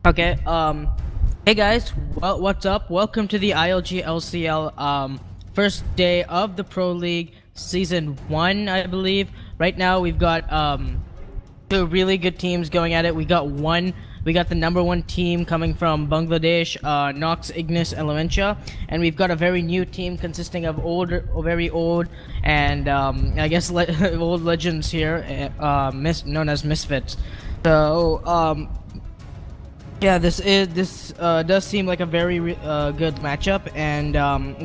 Okay. Hey guys, well, what's up? Welcome to the ILG LCL first day of the Pro League Season 1, I believe. Right now we've got two really good teams going at it. We got the number one team coming from Bangladesh, Nox Ignis Elemensia, and we've got a very new team consisting of very old, and I guess old legends here, known as Misfits. So yeah, this does seem like a very good matchup, and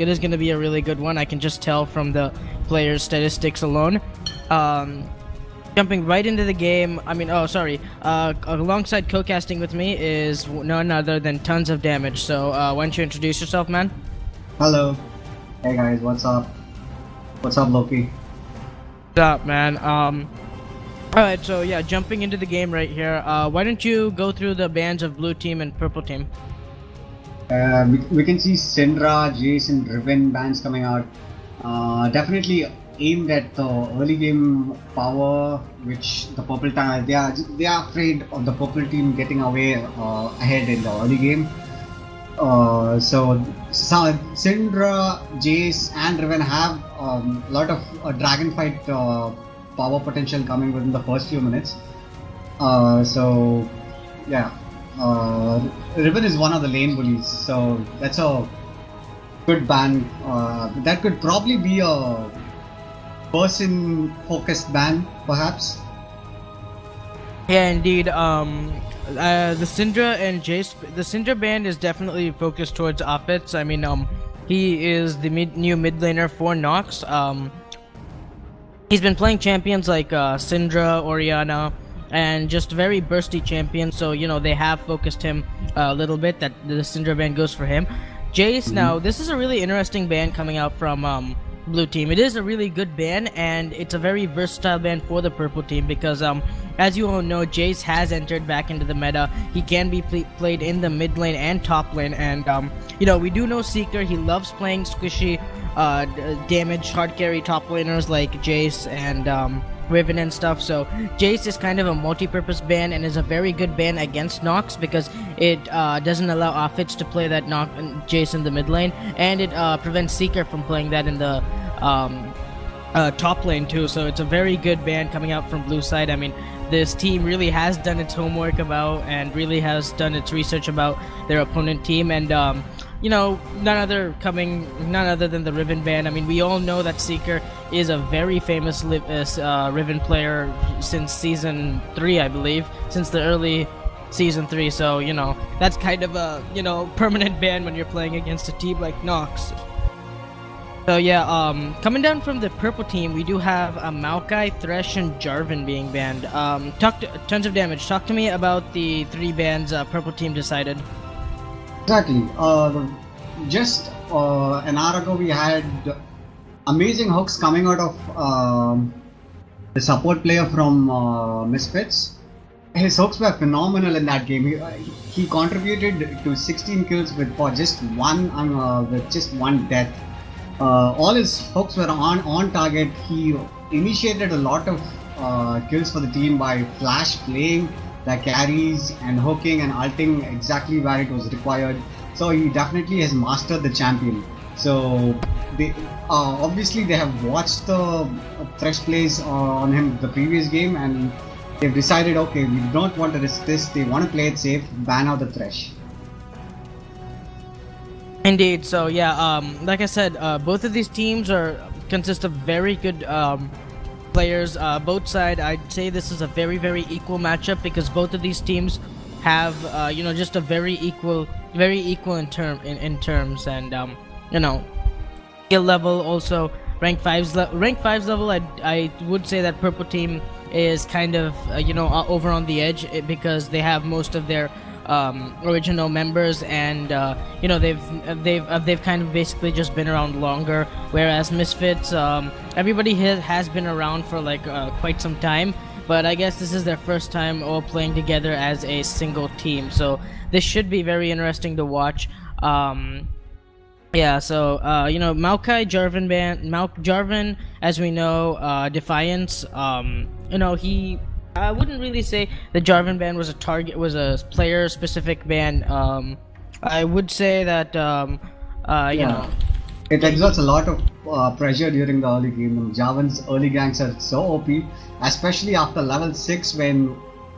it is going to be a really good one. I can just tell from the players' statistics alone. Jumping right into the game. Alongside co-casting with me is none other than Tons of Damage. So why don't you introduce yourself, man? Hello. Hey guys, what's up? What's up, Loki? What's up, man? Alright, so yeah, jumping into the game right here. Why don't you go through the bans of blue team and purple team? We can see Syndra, Jace, and Riven bans coming out. Definitely aimed at the early game power, which the purple team they are afraid of the purple team getting away ahead in the early game. So Syndra, Jace, and Riven have a lot of dragon fight power potential coming within the first few minutes. So yeah, Riven is one of the lane bullies, so that's a good ban. That could probably be a person focused ban, perhaps. Yeah, indeed. The Syndra and Jace, the Syndra band is definitely focused towards offense. I mean, he is the new mid laner for Nox. He's been playing champions like Syndra, Orianna, and just very bursty champions. So you know they have focused him a little bit. That the Syndra ban goes for him. Jace. Now this is a really interesting ban coming out from blue team. It is a really good ban, and it's a very versatile ban for the purple team because as you all know, Jace has entered back into the meta. He can be played in the mid lane and top lane, and you know, we do know Seeker. He loves playing squishy damage hard carry top laners like Jace and Riven and stuff. So Jace is kind of a multi-purpose ban and is a very good ban against Nox because it doesn't allow offits to play that Jace in the mid lane, and it prevents Seeker from playing that in the top lane too. So it's a very good ban coming out from blue side. I mean, this team really has done its homework about and really has done its research about their opponent team, and you know, none other than the Riven ban. I mean, we all know that Seeker is a very famous Riven player since season 3, I believe, since the early season 3. So you know, that's kind of a permanent ban when you're playing against a team like Nox. So yeah, coming down from the purple team, we do have Maokai, Thresh, and Jarvan being banned. Tons of Damage. Talk to me about the 3 bans purple team decided. Exactly. Just an hour ago, we had amazing hooks coming out of the support player from Misfits. His hooks were phenomenal in that game. He contributed to 16 kills with just one death. All his hooks were on target. He initiated a lot of kills for the team by flash playing the carries and hooking and ulting exactly where it was required. So he definitely has mastered the champion. So they obviously they have watched the Thresh plays on him the previous game, and they've decided, okay, we don't want to risk this. They want to play it safe, ban out the Thresh. Indeed. So yeah, like I said, both of these teams consist of very good players. Both sides, I'd say this is a very, very equal matchup because both of these teams have just a very equal in terms, and you know, skill level, also rank 5's level. I would say that purple team is kind of over on the edge because they have most of their original members, and they've kind of basically just been around longer, whereas Misfits, everybody has been around for like quite some time, but I guess this is their first time all playing together as a single team, so this should be very interesting to watch. Yeah, so Maokai, Jarvan, as we know, Defiance, he I wouldn't really say the Jarvan ban was a player specific ban. I would say that you Yeah, know, it exerts a lot of pressure during the early game. Javan's early ganks are so OP, especially after level 6 when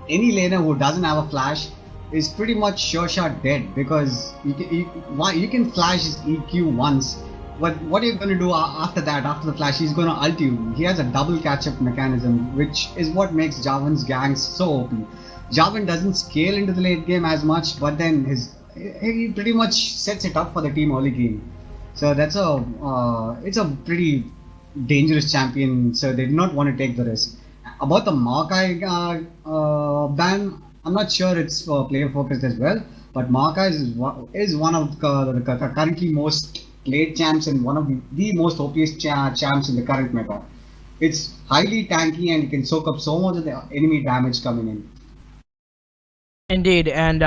any laner who doesn't have a flash is pretty much sure shot dead because you can flash his EQ once, but what are you going to do after that? After the flash, he's going to ult you. He has a double catch up mechanism, which is what makes Javan's ganks so OP. Javan doesn't scale into the late game as much, but then he pretty much sets it up for the team early game. So it's a pretty dangerous champion. So they did not want to take the risk. About the Maokai ban, I'm not sure it's player focused as well. But Maokai is one of the currently most played champs and one of the most OPS champs in the current meta. It's highly tanky and you can soak up so much of the enemy damage coming in. indeed, and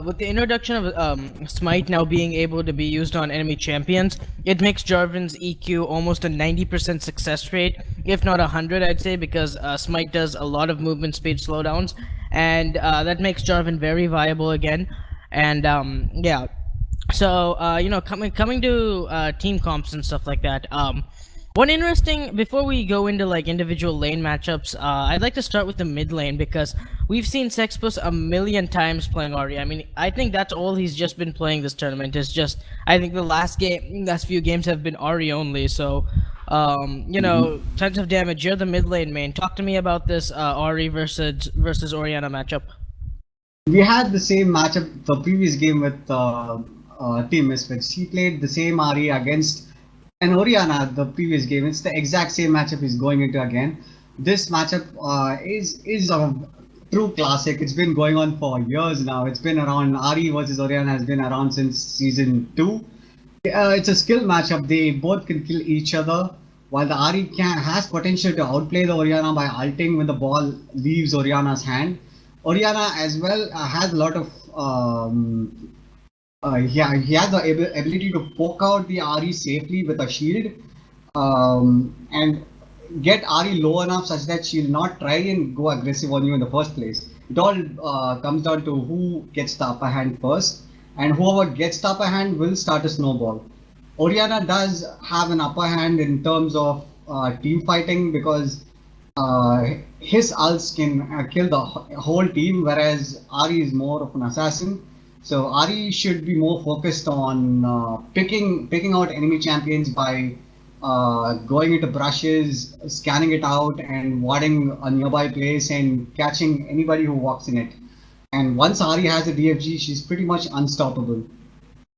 with the introduction of Smite now being able to be used on enemy champions, it makes Jarvan's EQ almost a 90% success rate, if not 100, I'd say, because Smite does a lot of movement speed slowdowns, and that makes Jarvan very viable again. And yeah, so coming to team comps and stuff like that. One interesting before we go into like individual lane matchups, I'd like to start with the mid lane because we've seen Sexpus a million times playing Ahri. I mean, I think that's all he's just been playing this tournament. Is just I think the last few games have been Ahri only. So, tons of damage. You're the mid lane main. Talk to me about this Ahri versus Orianna matchup. We had the same matchup the previous game with Team Misfits. He played the same Ari against an Oriana the previous game. It's the exact same matchup he's going into again. This matchup is a true classic. It's been going on for years now. It's been around. Ari versus Oriana has been around since season 2. It's a skill matchup. They both can kill each other. While the Ari has potential to outplay the Oriana by ulting when the ball leaves Oriana's hand. Oriana as well has a lot of he has the ability to poke out the Ari safely with a shield and get Ari low enough such that she'll not try and go aggressive on you in the first place. It all comes down to who gets the upper hand first, and whoever gets the upper hand will start a snowball. Oriana does have an upper hand in terms of team fighting because his ults can kill the whole team, whereas Ari is more of an assassin. So Ari should be more focused on picking out enemy champions by going into brushes, scanning it out, and warding a nearby place and catching anybody who walks in it. And once Ari has a DFG, she's pretty much unstoppable.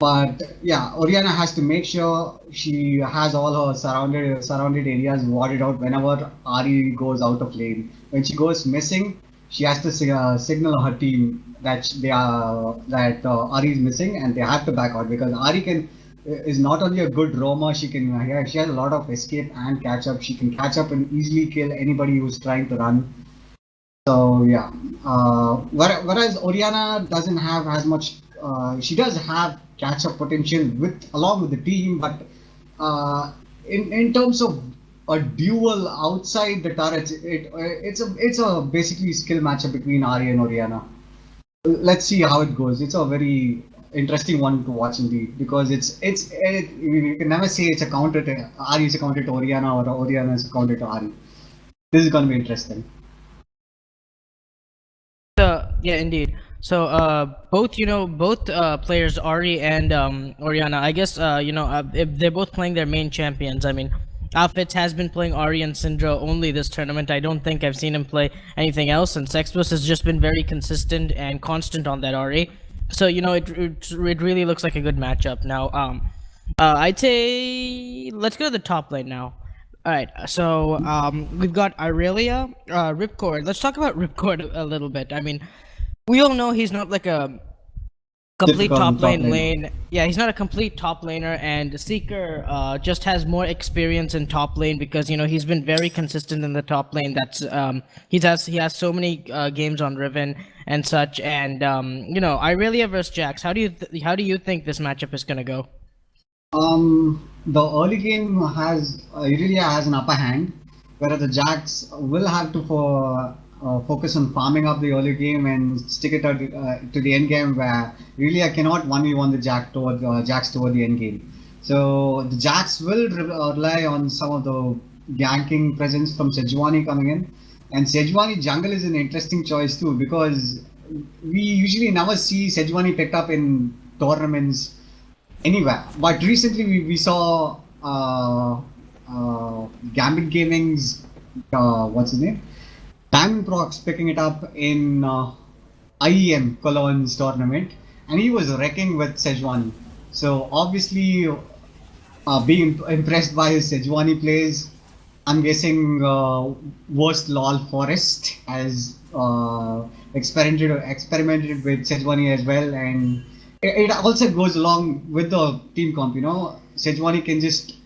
But yeah, Oriana has to make sure she has all her surrounded areas warded out whenever Ari goes out of lane. When she goes missing, she has to signal her team that Ari is missing and they have to back out because Ari is not only a good roamer, she has a lot of escape and catch up. She can catch up and easily kill anybody who's trying to run. So yeah, whereas Oriana doesn't have as much. She does have catch-up potential along with the team, but in terms of a duel outside the turrets, it's a basically skill matchup between Ari and Oriana. Let's see how it goes. It's a very interesting one to watch indeed because you can never say it's a counter to Ari is a counter to Oriana or Oriana is a counter to Ari. This is going to be interesting. Yeah, indeed. So, both players, Ari and Oriana. I guess if they're both playing their main champions. I mean, Outfits has been playing Ari and Syndra only this tournament. I don't think I've seen him play anything else, and Sexpus has just been very consistent and constant on that Ari. So it really looks like a good matchup. Now, I'd say let's go to the top lane now. All right, so we've got Irelia, Ripcord. Let's talk about Ripcord a little bit. I mean, we all know he's not like a complete top lane. Yeah, he's not a complete top laner, and Seeker just has more experience in top lane because he's been very consistent in the top lane. That's he has so many games on Riven and such, and Irelia versus Jax. How do you think this matchup is gonna go? The early game Irelia has an upper hand. whereas the Jacks will have to focus on farming up the early game and stick it out to the end game, where really I cannot 1v1 the Jacks toward the end game. So the Jacks will rely on some of the ganking presence from Sejuani coming in, and Sejuani jungle is an interesting choice too, because we usually never see Sejuani picked up in tournaments anywhere. But recently we saw Gambit Gaming's what's his name? Diamond Prox picking it up in IEM Cologne's tournament, and he was wrecking with Sejuani. So obviously, being impressed by his Sejuani plays, I'm guessing worst LOL Forest has experimented with Sejuani as well, and it also goes along with the team comp. Sejuani can just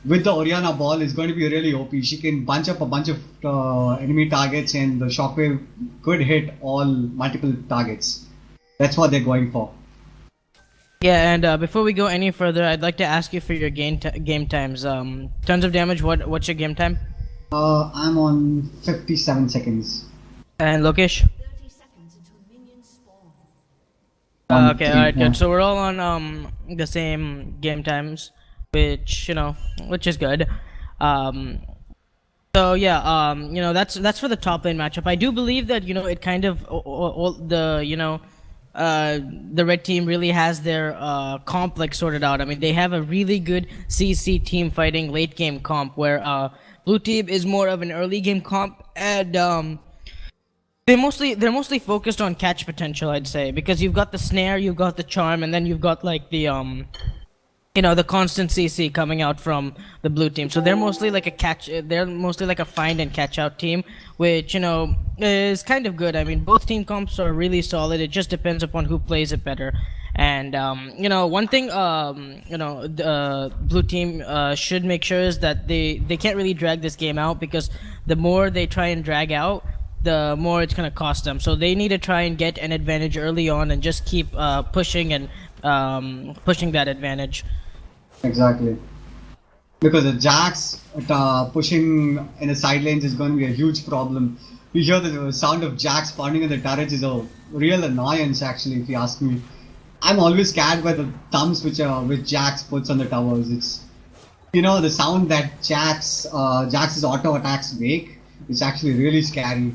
with the Orianna ball is going to be really OP. She can bunch up a bunch of enemy targets, and the shockwave could hit all multiple targets. That's what they're going for. Yeah, and before we go any further, I'd like to ask you for your game times. Tons of damage. What's your game time? I'm on 57 seconds. And Lokesh? 30 seconds until minions spawn. Okay, alright, good. So we're all on the same game times, which is good. So yeah, that's for the top lane matchup. I do believe that it kind of all the red team really has their comp sorted out. I mean, they have a really good CC team fighting late game comp, where blue team is more of an early game comp, and they're mostly focused on catch potential, I'd say, because you've got the snare, you've got the charm, and then you've got the constant CC coming out from the blue team. So they're mostly like a find and catch out team, which is kind of good. I mean, both team comps are really solid. It just depends upon who plays it better. And one thing the blue team should make sure is that they can't really drag this game out, because the more they try and drag out, the more it's gonna cost them. So they need to try and get an advantage early on and just keep pushing and pushing that advantage. Exactly. Because the Jacks pushing in the side lanes is going to be a huge problem. You hear the sound of Jacks pounding in the turrets is a real annoyance, actually, if you ask me. I'm always scared by the thumbs which Jacks puts on the towers. It's the sound that Jacks' auto attacks make is actually really scary.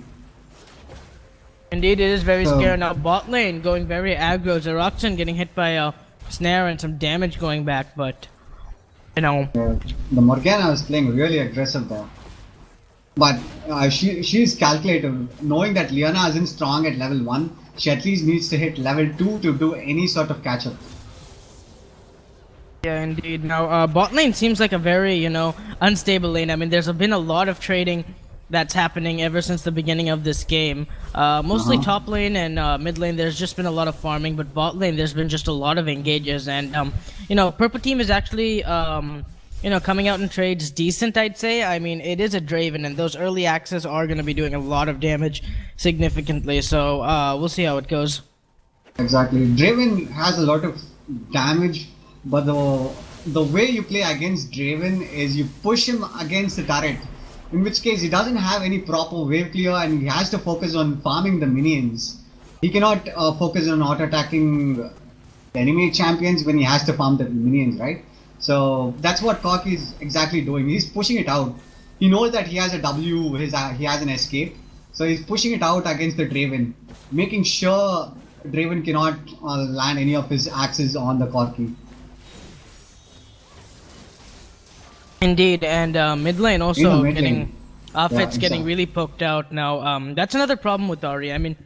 Indeed, it is very scary. Now bot lane going very aggro. Zeroxen getting hit by a snare and some damage going back, but the Morgana was playing really aggressive there. But she's calculative, knowing that Leona isn't strong at level 1. She at least needs to hit level 2 to do any sort of catch up. Yeah, indeed. Now bot lane seems like a very unstable lane. I mean, there's been a lot of trading that's happening ever since the beginning of this game. Mostly top lane and mid lane, there's just been a lot of farming, but bot lane, there's been just a lot of engages. And purple team is actually coming out in trades decent, I'd say. I mean, it is a Draven, and those early access are going to be doing a lot of damage significantly. So we'll see how it goes. Exactly. Draven has a lot of damage, but the way you play against Draven is you push him against the turret, in which case he doesn't have any proper wave clear, and he has to focus on farming the minions. He cannot focus on auto-attacking the enemy champions when he has to farm the minions, right? So that's what Corki is exactly doing. He's pushing it out. He knows that he has a W, he has an escape. So he's pushing it out against the Draven, making sure Draven cannot land any of his axes on the Corki. Indeed, and mid lane also getting getting really poked out now. That's another problem with Ahri. I mean,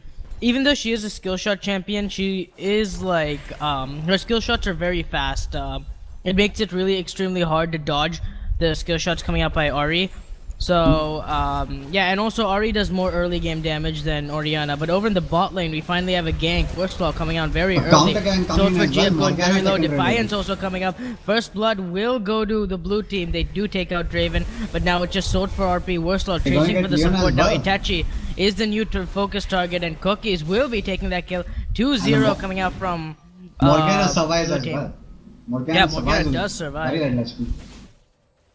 even though she is a skill shot champion, she is her skill shots are very fast. It makes it really extremely hard to dodge the skill shots coming out by Ahri. So yeah, and also Ahri does more early game damage than Orianna. But over in the bot lane, we finally have a gank. First Law coming out very early. Sold for GF going very low. Defiance also coming up. First Blood will go to the blue team. They do take out Draven, but now it's just sold for RP. Worst Law chasing for the support. Now Itachi is the new focus target, and Cookies will be taking that kill. 2-0 coming out from Morgana survives as well. Morgana does survive.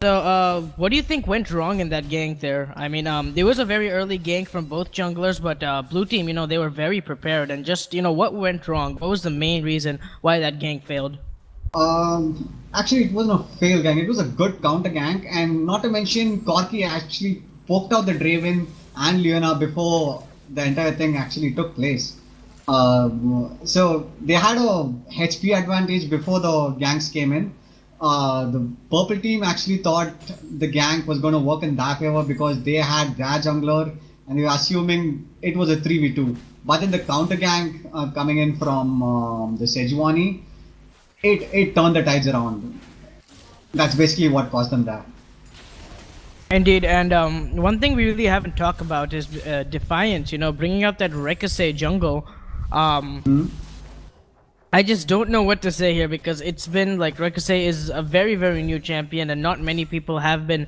So, what do you think went wrong in that gank there? I mean, there was a very early gank from both junglers, but blue team, they were very prepared. And just, what went wrong? What was the main reason why that gank failed? Actually, it wasn't a fail gang. It was a good counter gank, and not to mention, Corki actually poked out the Draven and Leona before the entire thing actually took place. So they had a HP advantage before the ganks came in. The purple team actually thought the gank was going to work in their favor because they had their jungler, and they were assuming it was a 3v2. But then the counter gank coming in from the Sejuani, it turned the tides around. That's basically what caused them that. Indeed, and one thing we really haven't talked about is Defiance, bringing out that Ricochet jungle. I just don't know what to say here because it's been like Ricochet is a very, very new champion and not many people have been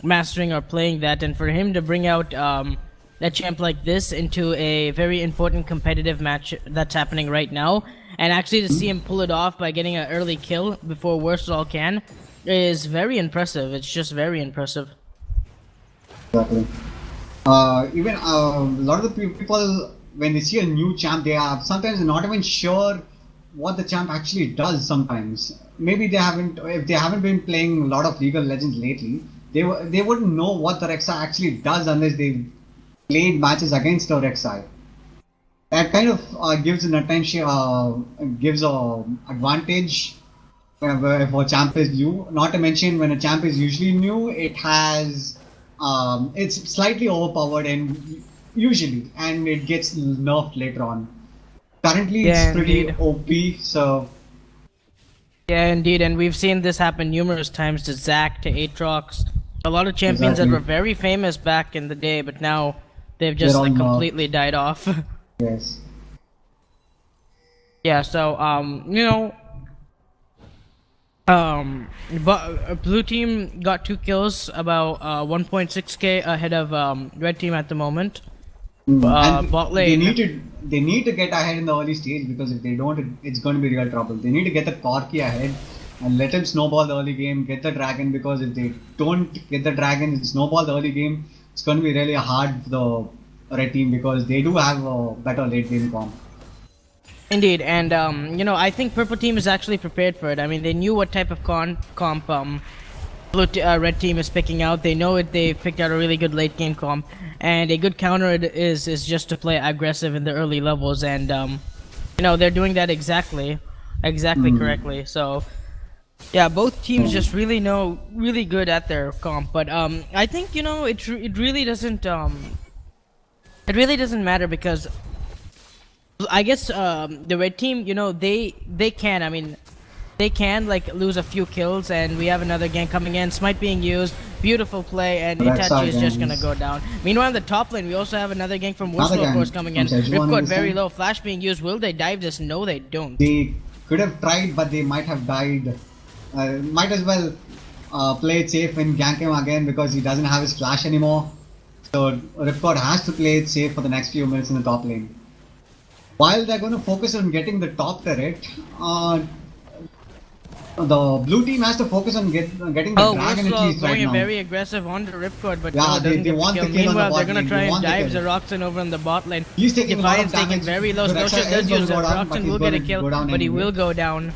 mastering or playing that. And for him to bring out that champ like this into a very important competitive match that's happening right now, and actually to see him pull it off by getting an early kill before Worsall can, is very impressive. It's just very impressive. Exactly. Even a lot of the people, when they see a new champ, they are sometimes not even sure what the champ actually does. Sometimes maybe if they haven't been playing a lot of League of Legends lately, they wouldn't know what the Rek'Sai actually does unless they played matches against the Rek'Sai. That kind of gives an attention, gives a advantage if a champ is new. Not to mention, when a champ is usually new, it's slightly overpowered and it gets nerfed later on. Currently, Yeah, it's pretty indeed. OP, so Yeah, indeed, and we've seen this happen numerous times to Zac, to Aatrox. A lot of champions that Exactly. were very famous back in the day, but now they've just They're all like nerfed. completely died off. yes. Yeah, so but blue team got 2 kills, about 1.6k ahead of red team at the moment. And Bot they lane. need to get ahead in the early stage because if they don't, it's going to be real trouble. They need to get the Corki ahead and let him snowball the early game, get the dragon, because if they don't get the dragon and snowball the early game, it's going to be really hard for the red team because they do have a better late game comp. Indeed, and I think purple team is actually prepared for it. I mean, they knew what type of comp red team is picking out. They know it. They've picked out a really good late game comp, and a good counter is just to play aggressive in the early levels, and they're doing that exactly correctly. So yeah, both teams just really know really good at their comp, but I think it really doesn't matter because I guess the red team, they can. I mean, they can like lose a few kills, and we have another gank coming in. Smite being used, beautiful play, and Itachi is just gonna go down. Meanwhile, in the top lane, we also have another gank from Worsall, of course, coming in. Ripcord very low, flash being used. Will they dive this? No, they don't. They could have tried, but they might have died. Might as well play it safe and gank him again because he doesn't have his flash anymore. So Ripcord has to play it safe for the next few minutes in the top lane. While they're going to focus on getting the top turret, the blue team has to focus on getting the dragon at Worsall least right going now. very aggressive on the Ripcord, but Yeah, no, they doesn't get want the the kill. kill on the Meanwhile, they're bot gonna lane. try They and want the dive kill. Zeroxin over in the bot lane. He's taking a lot of Defiance taking damage. very low. The Snowshot Rek'Sai does is use gonna go down, but Zeroxin, he's will get a gonna kill, go down but he anyway. will go down.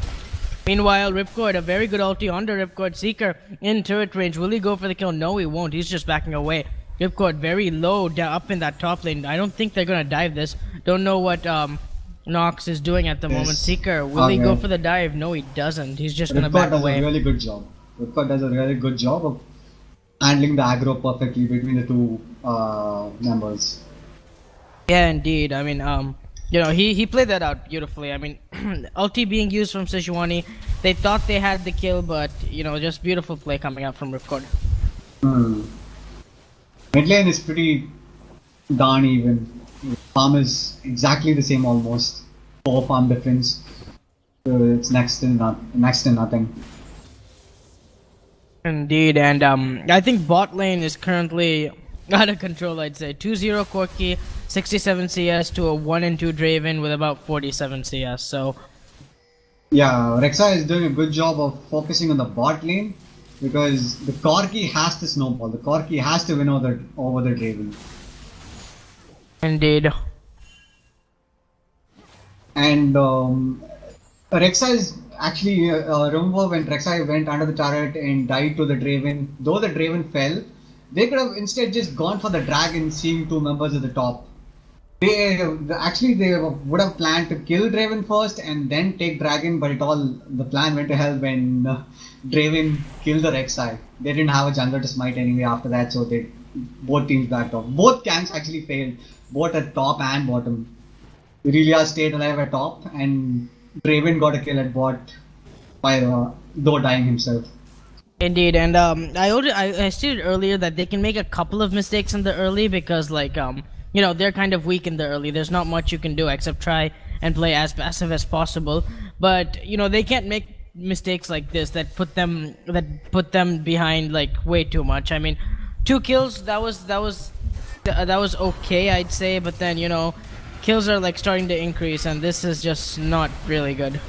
Meanwhile, Ripcord, a very good ulti on the Ripcord. Seeker in turret range. Will he go for the kill? No, he won't. He's just backing away. Ripcord very low down up in that top lane. I don't think they're gonna dive this. Don't know what Nox is doing at the moment. Seeker, will he go for the dive? No, he doesn't. He's just gonna Ripcord back does away. a really good job. Ripcord does a really good job of handling the aggro perfectly between the two members. Yeah, indeed. I mean, he played that out beautifully. I mean, ulti being used from Sejuani, they thought they had the kill, but just beautiful play coming out from Ripcord. Mid lane is pretty darn even. Farm is exactly the same almost. 4 farm difference. It's next to nothing. Indeed, and I think bot lane is currently out of control. I'd say 2-0 Corki, 67 CS to a 1-2 Draven with about 47 CS. So Yeah, Rek'Sai is doing a good job of focusing on the bot lane. because the Corki has to snowball. The Corki has to win over the Draven. Indeed. And Rek'Sai is actually remember when Rek'Sai went under the turret and died to the Draven. Though the Draven fell, they could have instead just gone for the dragon, seeing two members at the top. They would have planned to kill Draven first and then take dragon, but the plan went to hell when Draven killed the Rek'Sai. They didn't have a jungler to smite anyway after that, so both teams backed off. Both camps actually failed, both at top and bottom. Irelia stayed alive at top, and Draven got a kill at bot by though dying himself. Indeed, and I stated earlier that they can make a couple of mistakes in the early because they're kind of weak in the early. There's not much you can do except try and play as passive as possible. But they can't make mistakes like this that put them behind like way too much. I mean, 2 kills that was okay, I'd say, but then kills are like starting to increase, and this is just not really good.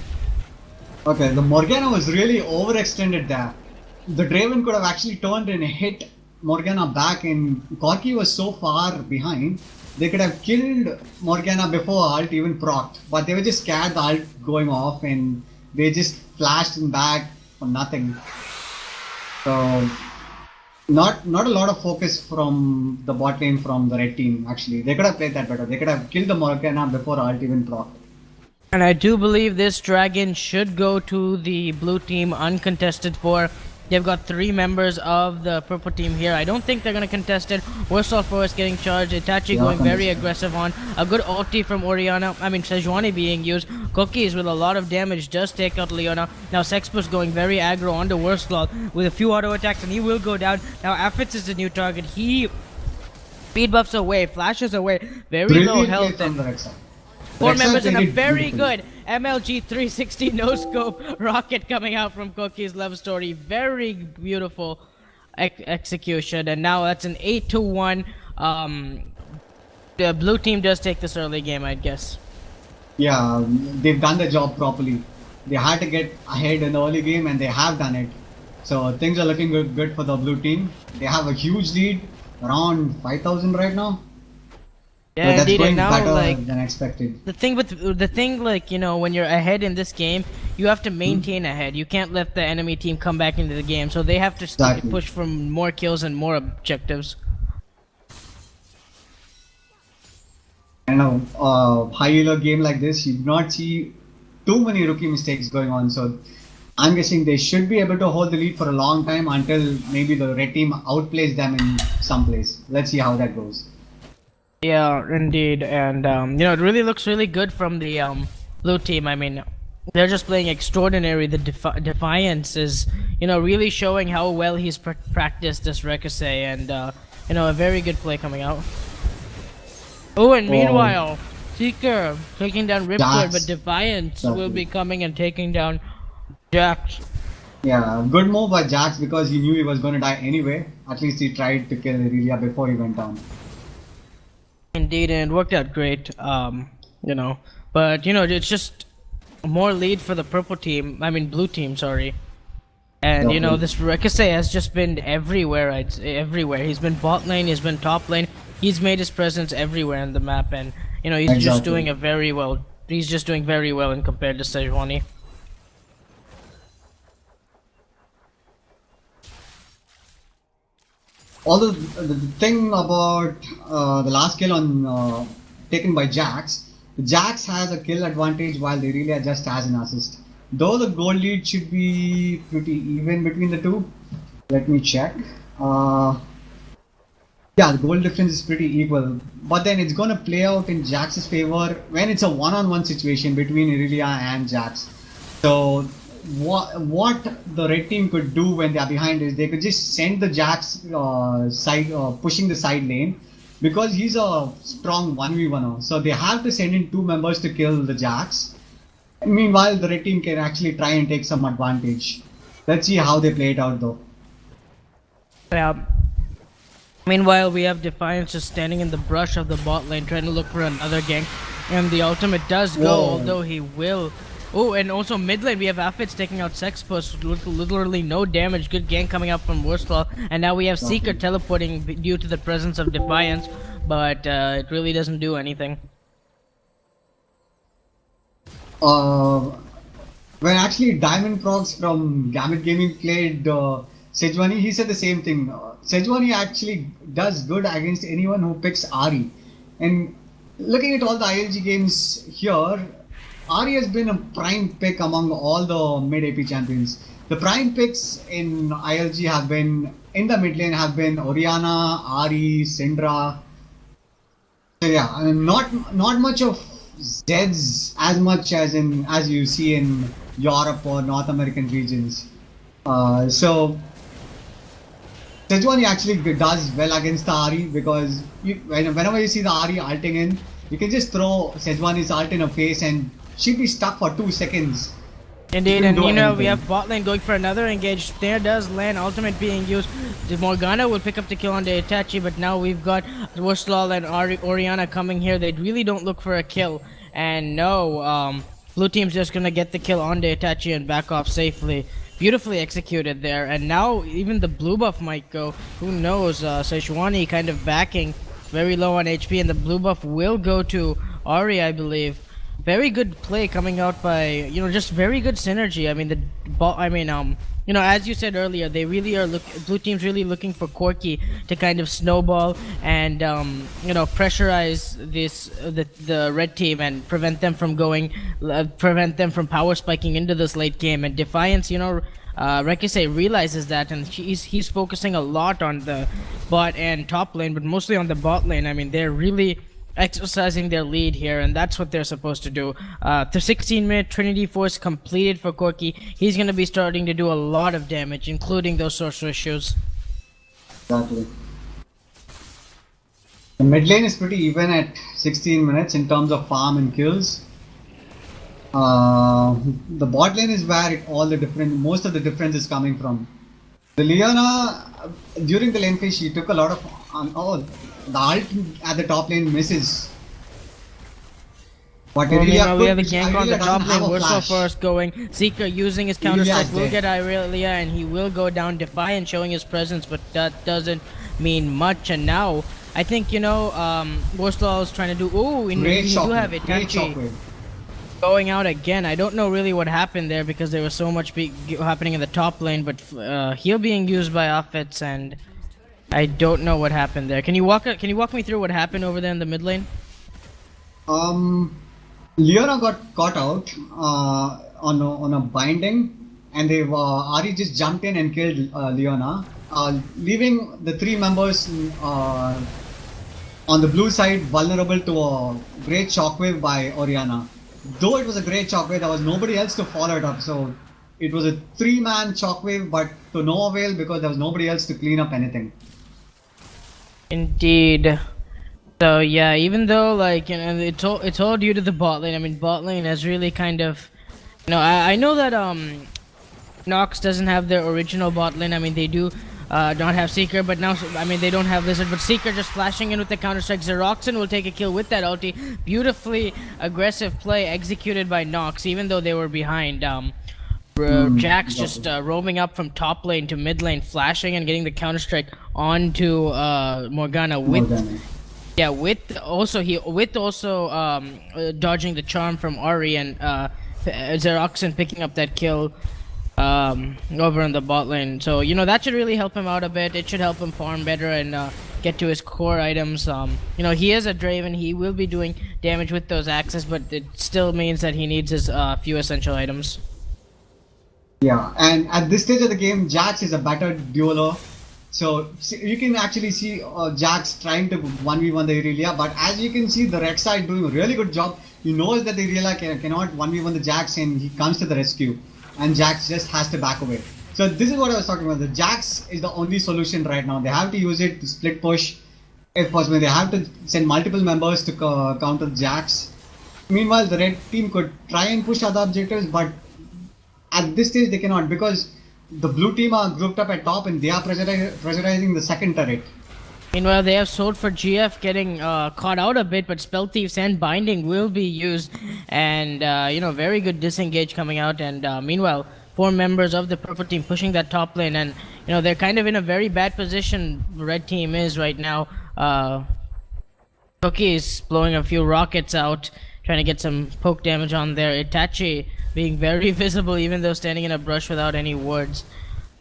Okay, the Morgana was really overextended there. The Draven could have actually turned and hit Morgana back, and Corki was so far behind, they could have killed Morgana before ult even procced, but they were just scared the ult going off, and they just flashed him back for nothing. So, not a lot of focus from the bot lane from the red team, actually. They could have played that better. They could have killed the Morgana before ult even procced. And I do believe this dragon should go to the blue team uncontested for. They've got 3 members of the purple team here. I don't think they're going to contest it. Worstal Forest getting charged. Itachi going very aggressive on. A good ulti from Sejuani being used. Cookies with a lot of damage does take out Leona. Now Sexpus going very aggro onto Worstal with a few auto attacks, and he will go down. Now Affix is the new target. He speed buffs away, flashes away. Very low health. And 4 members and a very good MLG 360 no scope rocket coming out from Cookie's love story. Very beautiful execution, and now that's an 8-1. The blue team does take this early game, I guess. Yeah, they've done the job properly. They had to get ahead in the early game, and they have done it. So things are looking good for the blue team. They have a huge lead, around 5,000 right now. Yeah, that's indeed, going and now better than expected. The thing when you're ahead in this game, you have to maintain ahead. You can't let the enemy team come back into the game, so they have to push for more kills and more objectives. In a high elo game like this, you do not see too many rookie mistakes going on. So I'm guessing they should be able to hold the lead for a long time until maybe the red team outplays them in some place. Let's see how that goes. Yeah, indeed, and it really looks really good from the blue team. I mean, they're just playing extraordinary. The Defiance is, really showing how well he's practiced this Ricochet, and a very good play coming out. Oh, and meanwhile, Seeker taking down Ripcord, but Defiance will be coming and taking down Jax. Yeah, good move by Jax because he knew he was going to die anyway. At least he tried to kill Irelia before he went down. Indeed, and it worked out great, but it's just more lead for the blue team, sorry. And this Ricochet has just been everywhere. Everywhere. He's been bot lane, he's been top lane. He's made his presence everywhere in the map, and he's just doing very well. He's just doing very well in compared to Sejuani. Although the thing about the last kill on taken by Jax has a kill advantage while Irelia just has an assist. Though the goal lead should be pretty even between the two. Let me check. Yeah, the goal difference is pretty equal. But then it's gonna play out in Jax's favor when it's a one-on-one situation between Irelia and Jax. So what the red team could do when they are behind is they could just send the Jax pushing the side lane because he's a strong 1v1er. So they have to send in 2 members to kill the Jax. Meanwhile, the red team can actually try and take some advantage. Let's see how they play it out though. Yeah. Meanwhile, we have Defiance just standing in the brush of the bot lane trying to look for another gank. And the ultimate does go, although he will Oh, and also mid lane we have Affits taking out Sexpus, literally no damage. Good gank coming up from Worstal, and now we have Seeker teleporting due to the presence of Defiance, but it really doesn't do anything. When actually Diamond Prox from Gambit Gaming played Sejuani, he said the same thing. Sejuani actually does good against anyone who picks Ari. And looking at all the ILG games here, Ari has been a prime pick among all the mid AP champions. The prime picks in ILG have been, in the mid lane, have been Orianna, Ari, Syndra. So yeah, I mean, not much of Zeds as much as you see in Europe or North American regions. So Sejuani actually does well against the Ari because whenever you see the Ari ulting in, you can just throw Sejuani's ult in her face and she'd be stuck for 2 seconds. Indeed, and you know, we have bot lane going for another engage. There does land ultimate being used. The Morgana will pick up the kill on the Itachi, but now we've got Worstal and Orianna coming here. They really don't look for a kill. And no, blue team's just gonna get the kill on the Itachi and back off safely. Beautifully executed there. And now even the blue buff might go. Who knows? Sejuani kind of backing, very low on HP, and the blue buff will go to Ari, I believe. Very good play coming out by, you know, just very good synergy. I mean, you know, as you said earlier, they really are blue team's really looking for Corki to kind of snowball and you know, pressurize the red team and prevent them from power spiking into this late game. And Defiance, you know, Rekise realizes that, and he's focusing a lot on the bot and top lane, but mostly on the bot lane. I mean, they're really exercising their lead here, and that's what they're supposed to do. The 16-minute Trinity Force completed for Corki. He's going to be starting to do a lot of damage, including those sorcerer shoes. Exactly. The mid lane is pretty even at 16 minutes in terms of farm and kills. The bot lane is where most of the difference is coming from. The Leona, during the lane phase, she took a lot of the ult at the top lane misses. But we have a gank on the top lane. Worstal first going. Seeker using his counter strike will get Irelia, and he will go down Defiant, showing his presence, but that doesn't mean much. And now, I think, you know, Worstal is trying to do. Ooh, indeed, you do have Itachi going out again. I don't know really what happened there because there was so much happening in the top lane, but heal being used by Affits, and I don't know what happened there. Can you walk me through what happened over there in the mid lane? Leona got caught out on a binding, and Ari just jumped in and killed Leona, leaving the 3 members on the blue side vulnerable to a great shockwave by Orianna. Though it was a great shockwave, there was nobody else to follow it up, so it was a 3-man shockwave, but to no avail because there was nobody else to clean up anything. Indeed. So yeah, even though, like, you know, it's all due to the bot lane. I mean, bot lane has really kind of, you know, I know that Nox doesn't have their original bot lane. I mean, they do not have Seeker, but now, I mean, they don't have Lizard, but Seeker just flashing in with the counter strike. Xeroxin will take a kill with that ulti. Beautifully aggressive play executed by Nox, even though they were behind. Jax just roaming up from top lane to mid lane, flashing and getting the counter strike onto Morgana with dodging the charm from Ari, and Xeroxin picking up that kill over in the bot lane. So, you know, that should really help him out a bit. It should help him farm better and get to his core items. You know, he is a Draven. He will be doing damage with those axes, but it still means that he needs his few essential items. Yeah, and at this stage of the game, Jax is a better dueler. So you can actually see Jax trying to 1v1 the Irelia, but as you can see, the red side doing a really good job. He knows that the Irelia cannot 1v1 the Jax, and he comes to the rescue, and Jax just has to back away. So this is what I was talking about. The Jax is the only solution right now. They have to use it to split push, if possible. They have to send multiple members to counter the Jax. Meanwhile, the red team could try and push other objectives, but at this stage they cannot, because the blue team are grouped up at top and they are pressurizing the second turret. Meanwhile, they have Sword for GF getting caught out a bit, but Spell Thieves and Binding will be used. And, very good disengage coming out. And meanwhile, 4 members of the purple team pushing that top lane. And, they're kind of in a very bad position, red team is right now. Cookie is blowing a few rockets out, trying to get some poke damage on there. Itachi being very visible, even though standing in a brush without any wards.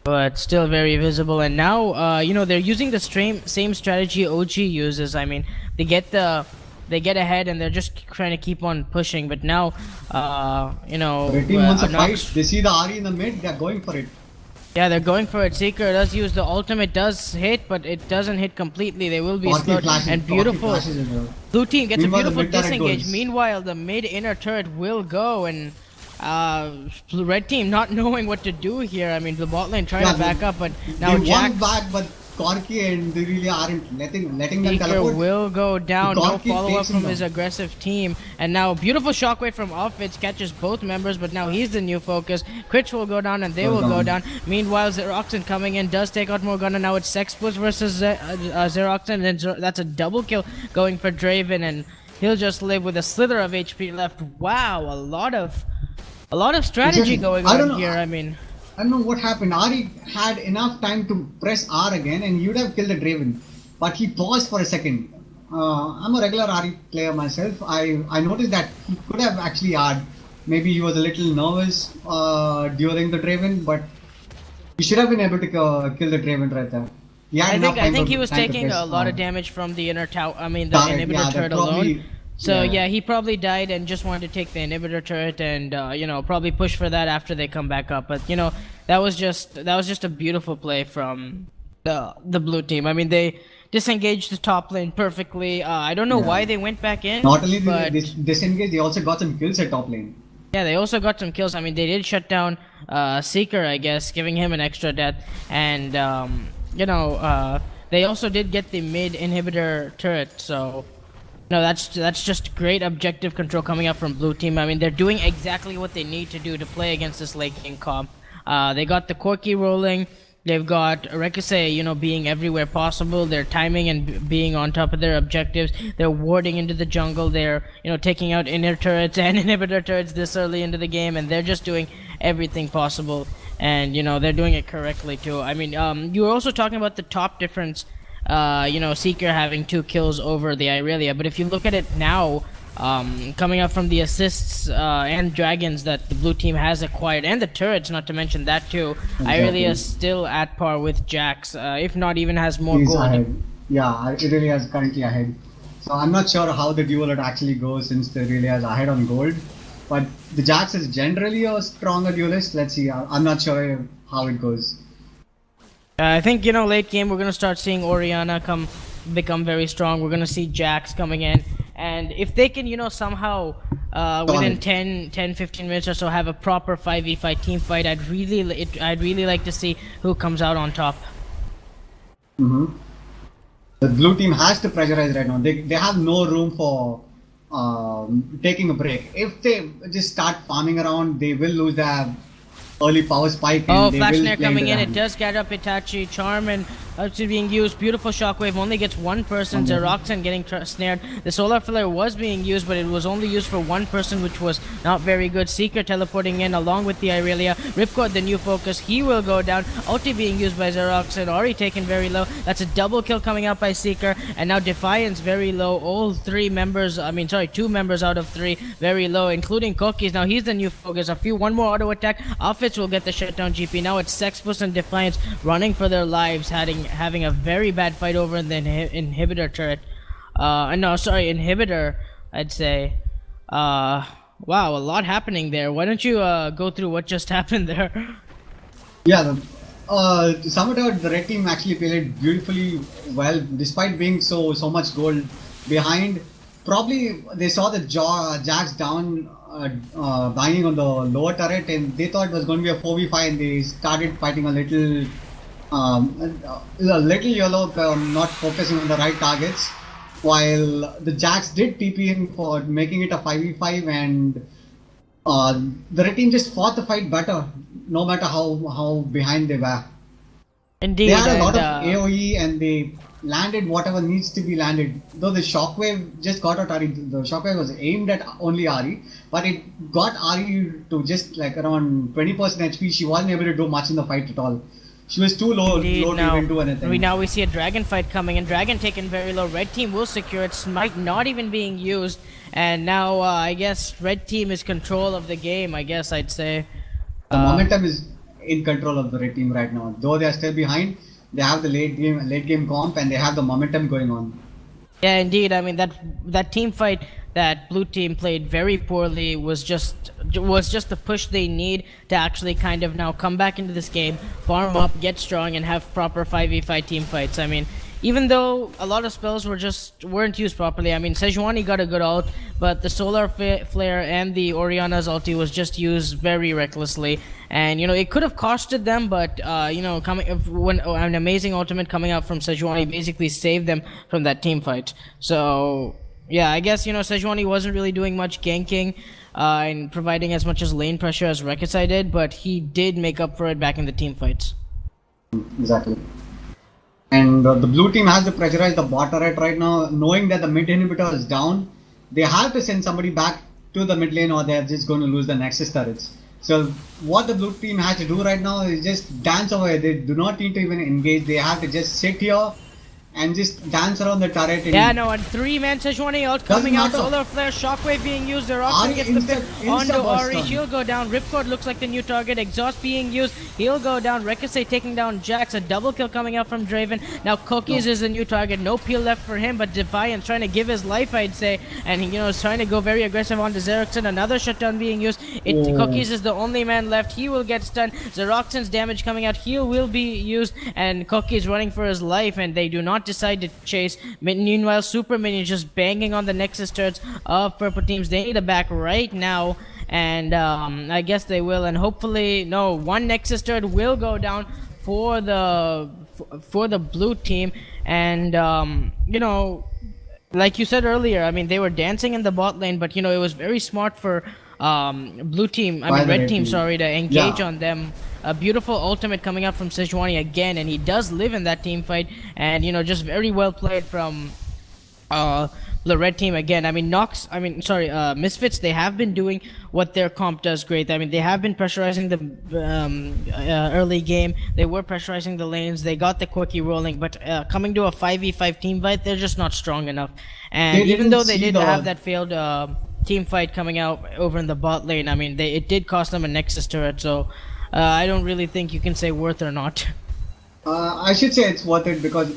But still very visible, and now they're using the same strategy OG uses. I mean, they get ahead and they're just trying to keep on pushing. But now, The team wants a fight. They see the Ari in the mid. They're going for it. Yeah, they're going for it. Seeker does use the ultimate, does hit, but it doesn't hit completely. They will be slowed. And beautiful. Blue team gets a beautiful disengage. Meanwhile, the mid inner turret will go, and red team not knowing what to do here. I mean, the bot lane trying to back up, but now they Jax want back, but Corki and they really aren't letting them Seeker teleport. will go down. No Corki follow-up takes him from his down. aggressive team. And now beautiful shockwave from Offits catches both members, but now he's the new focus. Crits will go down and they will go down. Meanwhile, Xeroxen coming in does take out Morgana. Now it's Sexpuss versus Xeroxen, and that's a double kill going for Draven, and he'll just live with a slither of HP left. Wow, a lot of strategy going on here. I mean, I don't know what happened. Ari had enough time to press R again and you'd have killed the Draven. But he paused for a second. I'm a regular Ari player myself. I noticed that he could have actually R'd. Maybe he was a little nervous during the Draven, but he should have been able to kill the Draven right there. I think he was taking a lot of damage from the inner tower. I mean, the inhibitor turret alone. So yeah, he probably died and just wanted to take the inhibitor turret and probably push for that after they come back up. But that was just a beautiful play from the blue team. I mean, they disengaged the top lane perfectly. I don't know why they went back in. Not only did they disengage, they also got some kills at top lane. Yeah, they also got some kills. I mean, they did shut down Seeker, I guess, giving him an extra death. And they also did get the mid inhibitor turret. So no, that's just great objective control coming up from blue team. I mean, they're doing exactly what they need to do to play against this late game comp. They got the Corki rolling. They've got Rekase, being everywhere possible. They're timing and being on top of their objectives. They're warding into the jungle. They're, taking out inner turrets and inhibitor turrets this early into the game, and they're just doing everything possible. And, they're doing it correctly too. I mean, you were also talking about the top difference. Seeker having 2 kills over the Irelia. But if you look at it now, coming up from the assists and dragons that the blue team has acquired, and the turrets, not to mention that too, Irelia is still at par with Jax, if not even has more gold. Ahead. Yeah, Irelia is currently ahead. So I'm not sure how the duel would actually go since the Irelia is ahead on gold. But the Jax is generally a stronger duelist. Let's see. I'm not sure how it goes. I think, late game we're going to start seeing Orianna become very strong. We're going to see Jax coming in. And if they can, somehow within 10-15 minutes or so have a proper 5v5 team fight, I'd really like to see who comes out on top. The blue team has to pressurize right now. They have no room for taking a break. If they just start farming around, they will lose their early power spike. Oh, Flash Snare coming in. It does get up Itachi. Charm and being used. Beautiful shockwave. Only gets one person. Xeroxen getting snared. The solar flare was being used, but it was only used for one person, which was not very good. Seeker teleporting in along with the Irelia. Ripcord, the new focus. He will go down. Ulti being used by Xeroxen. Already taken very low. That's a double kill coming out by Seeker. And now Defiance very low. All 2 members out of 3 very low, including Cookies. Now he's the new focus. One more auto attack. Offits will get the shutdown GP. Now it's Sexpuss and Defiance running for their lives, having a very bad fight over in the inhibitor turret. Inhibitor, I'd say. Wow, a lot happening there. Why don't you go through what just happened there? Yeah, Summertown, the red team actually played beautifully well, despite being so much gold behind. Probably they saw the Jax down, banging on the lower turret, and they thought it was going to be a 4v5, and they started fighting a little yellow, not focusing on the right targets, while the Jax did TP in for making it a 5v5, and the red team just fought the fight better, no matter how behind they were. Indeed. They had a lot of AoE, and they landed whatever needs to be landed. Though the shockwave just got at Ari. The shockwave was aimed at only Ari, but it got Ari to just like around 20% HP. She wasn't able to do much in the fight at all. She was too low, Indeed, to even do anything. We see a dragon fight coming in. Dragon taken very low. Red team will secure it. Smite not even being used. And now I guess red team is control of the game. I guess I'd say. The momentum is in control of the red team right now. Though they are still behind, they have the late game comp and they have the momentum going on. Yeah, indeed. I mean that team fight that blue team played very poorly was just the push they need to actually kind of now come back into this game, farm up, get strong, and have proper 5v5 team fights. I mean, even though a lot of spells weren't used properly. I mean, Sejuani got a good ult, but the Solar Flare and the Orianna's ulti was just used very recklessly, and it could have costed them. But when an amazing ultimate coming out from Sejuani basically saved them from that team fight. So yeah, I guess Sejuani wasn't really doing much ganking and providing as much as lane pressure as Rek'Sai did, but he did make up for it back in the team fights. Exactly. And the blue team has to pressurize the bot turret right now, knowing that the mid inhibitor is down. They have to send somebody back to the mid lane or they're just going to lose the Nexus turrets. So what the blue team has to do right now is just dance away. They do not need to even engage. They have to just sit here and just dance around the turret. Yeah, no, and 3-man Sejuani ult coming out, Solar Flare, Shockwave being used, Zeroxin gets the pick onto Ari, he'll go down, Ripcord looks like the new target, Exhaust being used, he'll go down, Rek'Sai taking down Jax, a double kill coming out from Draven, now Cookies is the new target, no peel left for him, but Defiance trying to give his life, I'd say, and he, is trying to go very aggressive onto Zeroxin, another shutdown being used, Cookies is the only man left, he will get stunned, Zeroxin's damage coming out, heal will be used, and Cookies running for his life, and they do not decide to chase. Meanwhile, Super Minions just banging on the Nexus turrets of purple teams. They need a back right now, and I guess they will. And hopefully, no, one Nexus turret will go down for the blue team. And like you said earlier, I mean they were dancing in the bot lane, but it was very smart for red team, sorry, to engage on them. A beautiful ultimate coming out from Sejuani again, and he does live in that team fight, and just very well played from the red team again. I mean Misfits, they have been doing what their comp does great. I mean they have been pressurizing the early game, they were pressurizing the lanes, they got the quickie rolling, but coming to a 5v5 team fight, they're just not strong enough. And even though they did have that failed team fight coming out over in the bot lane, I mean it did cost them a Nexus turret, so I don't really think you can say worth or not. I should say it's worth it because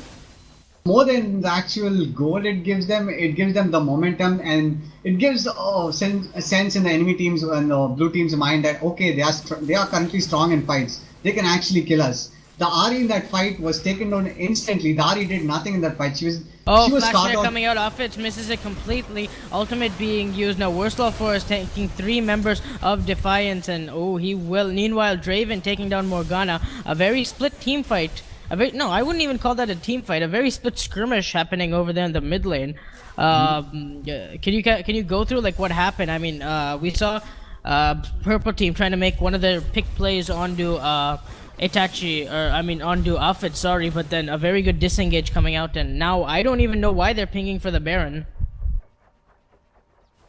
more than the actual goal it gives them the momentum, and it gives a sense in the enemy teams and the blue team's mind that okay, they are currently strong in fights. They can actually kill us. The Ari in that fight was taken down instantly. The Ari did nothing in that fight. She was flash flare coming out off it, misses it completely. Ultimate being used. Now Worstel 4 is taking 3 members of Defiance, and he will. Meanwhile, Draven taking down Morgana. A very split team fight. I wouldn't even call that a team fight. A very split skirmish happening over there in the mid lane. Can you go through like what happened? I mean, we saw purple team trying to make one of their pick plays onto Itachi, onto Alfred, sorry, but then a very good disengage coming out, and now I don't even know why they're pinging for the Baron.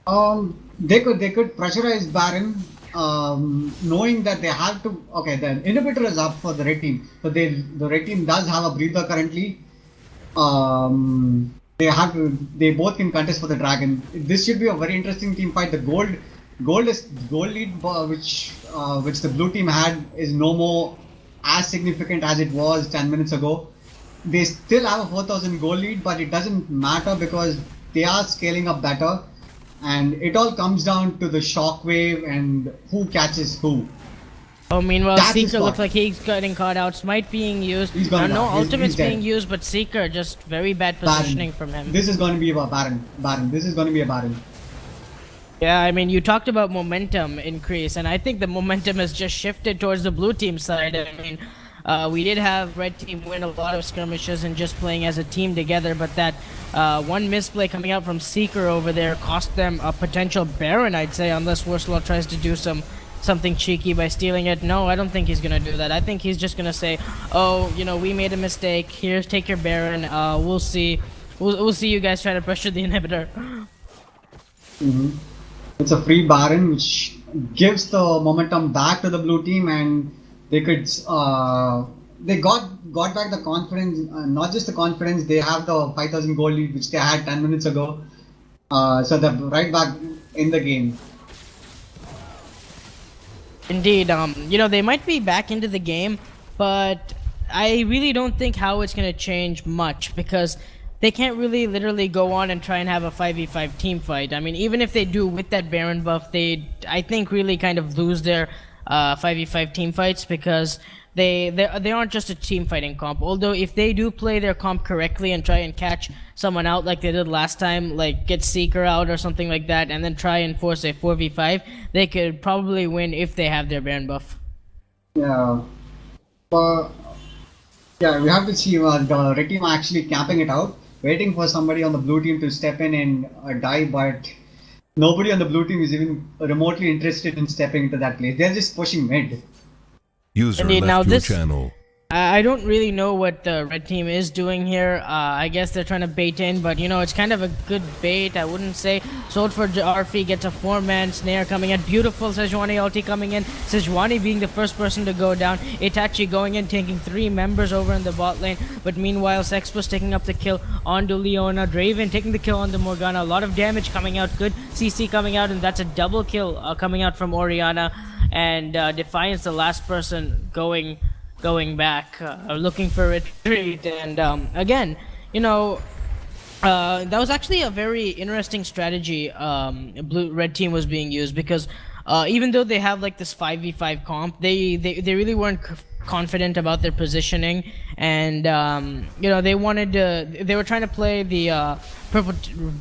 They could pressurize Baron, knowing that they have to. Okay, the inhibitor is up for the red team, so the red team does have a breather currently. They both can contest for the dragon. This should be a very interesting team fight. The gold lead which the blue team had is no more as significant as it was 10 minutes ago. They still have a 4,000 gold lead, but it doesn't matter because they are scaling up better, and it all comes down to the shockwave and who catches who. Meanwhile, Seeker looks like he's getting caught out. Smite being used. No ultimates being used, but Seeker just very bad positioning from him. This is going to be a Baron. This is going to be a Baron. Yeah, I mean, you talked about momentum increase, and I think the momentum has just shifted towards the blue team side. I mean, we did have red team win a lot of skirmishes and just playing as a team together, but that one misplay coming out from Seeker over there cost them a potential Baron, I'd say, unless Worstel tries to do some something cheeky by stealing it. No, I don't think he's gonna do that. I think he's just gonna say, "Oh, you know, we made a mistake. Here, take your Baron. We'll see. We'll see you guys try to pressure the inhibitor." It's a free Baron, which gives the momentum back to the blue team, and they could they got back the confidence. Not just the confidence, they have the 5,000 gold lead, which they had 10 minutes ago. So they're right back in the game. Indeed, you know, they might be back into the game, but I really don't think how it's gonna change much because they can't really literally go on and try and have a 5v5 team fight. I mean, even if they do with that Baron buff, they, I think, really kind of lose their 5v5 team fights because they aren't just a team fighting comp. Although if they do play their comp correctly and try and catch someone out like they did last time, like get Seeker out or something like that, and then try and force a 4v5, they could probably win if they have their Baron buff. Yeah. Yeah, we have to see the red team actually capping it out, waiting for somebody on the blue team to step in and die, but nobody on the blue team is even remotely interested in stepping into that place. They're just pushing mid. User Indeed. left Now your this- channel. I don't really know what the red team is doing here. I guess they're trying to bait in, but you know, it's kind of a good bait, I wouldn't say. Sold for Arfi gets a 4-man snare coming in. Beautiful Sejuani ulti coming in. Sejuani being the first person to go down. Itachi going in, taking 3 members over in the bot lane. But meanwhile, Sexpus taking up the kill onto Leona. Draven taking the kill on the Morgana. A lot of damage coming out. Good CC coming out, and that's a double kill coming out from Orianna. And Defiance, the last person going back, looking for retreat. And again, you know, that was actually a very interesting strategy red team was being used because even though they have like this 5v5 comp, they really weren't confident about their positioning, and you know, they were trying to play the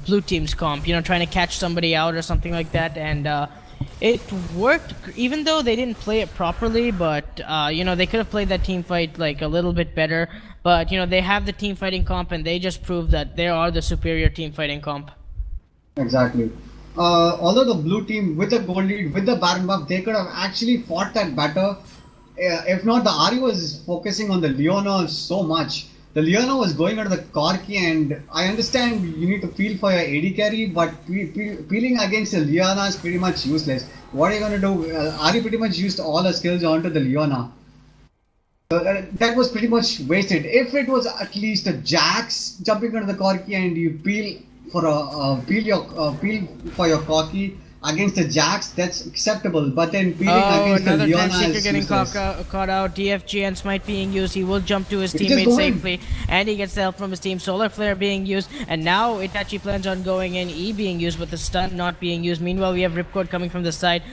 blue team's comp, you know, trying to catch somebody out or something like that, and it worked, even though they didn't play it properly. But you know, they could have played that team fight like a little bit better. But you know, they have the team fighting comp, and they just proved that they are the superior team fighting comp. Exactly. Although the blue team with the gold lead, with the Baron buff, they could have actually fought that better. If not, the Ari was focusing on the Leona so much. The Leona was going out of the Corki, and I understand you need to peel for your AD carry, but peeling against the Leona is pretty much useless. What are you going to do? Ari pretty much used all her skills onto the Leona. So that was pretty much wasted. If it was at least a Jax jumping onto the Corki and you peel for your Corki against the Jax, that's acceptable. But then peeling against the another Leona Seeker is getting useless. caught out. DFG and Smite being used. He will jump to his It is teammate going. safely, and he gets the help from his team. Solar Flare being used, and now Itachi plans on going in. E being used, but the stun not being used. Meanwhile, we have Ripcord coming from the side.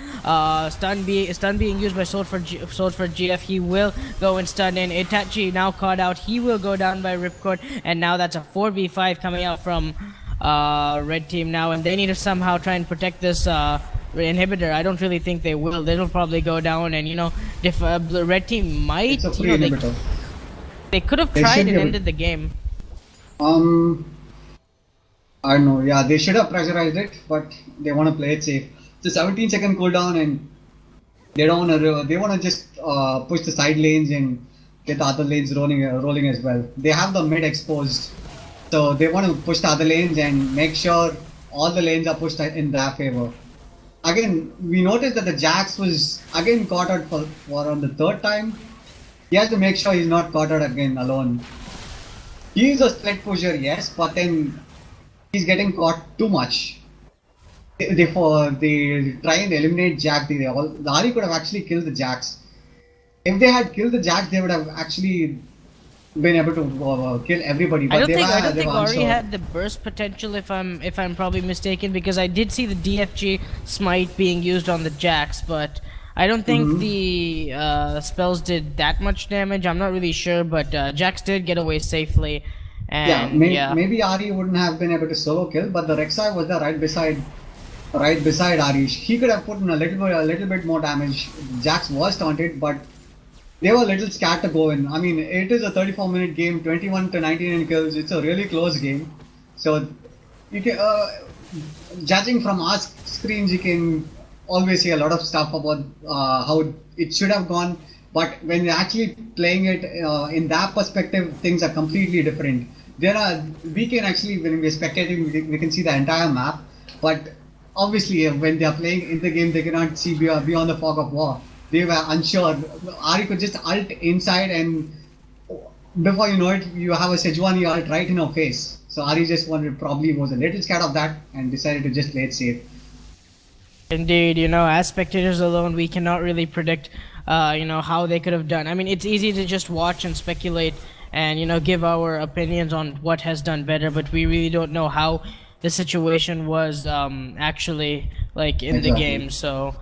Stun being used by Sold for GF. He will go and stun in. Itachi now caught out. He will go down by Ripcord, and now that's a 4v5 coming out from red team now, and they need to somehow try and protect this inhibitor. I don't really think they will. They'll probably go down, and you know, if the red team might, It's a you free know, inhibitor. they could have They tried should and be able- ended the game. I don't know. Yeah, they should have pressurized it, but they want to play it safe. It's a 17-second cooldown, and they don't want to. They want to just push the side lanes and get the other lanes rolling as well. They have the mid exposed, so they want to push the other lanes and make sure all the lanes are pushed in their favor. Again, we noticed that the Jax was again caught out for on the 3rd time. He has to make sure he's not caught out again alone. He's a split pusher, yes, but then he's getting caught too much. They try and eliminate Jax. The Ari could have actually killed the Jax. If they had killed the Jax, they would have actually been able to kill everybody. But I don't they think were Ori unsure. had the burst potential, if I'm probably mistaken, because I did see the DFG smite being used on the Jax, but I don't think the spells did that much damage. I'm not really sure, but Jax did get away safely. And Maybe Ari wouldn't have been able to solo kill, but the Rek'Sai was there right beside Ari. He could have put in a little bit more damage. Jax was taunted, but they were a little scared to go in. I mean, it is a 34-minute game, 21 to 19 kills. It's a really close game. So, you can, judging from our screens, you can always say a lot of stuff about how it should have gone, but when you're actually playing it in that perspective, things are completely different. We can actually, when we're spectating, we can see the entire map, but obviously when they are playing in the game, they cannot see beyond the fog of war. They were unsure. Ari could just ult inside, and before you know it, you have a Sejuani ult right in her face. So Ari just probably was a little scared of that and decided to just play it safe. Indeed, as spectators alone, we cannot really predict, how they could have done. I mean, it's easy to just watch and speculate and, give our opinions on what has done better, but we really don't know how the situation was actually, like, in the Exactly. game. So,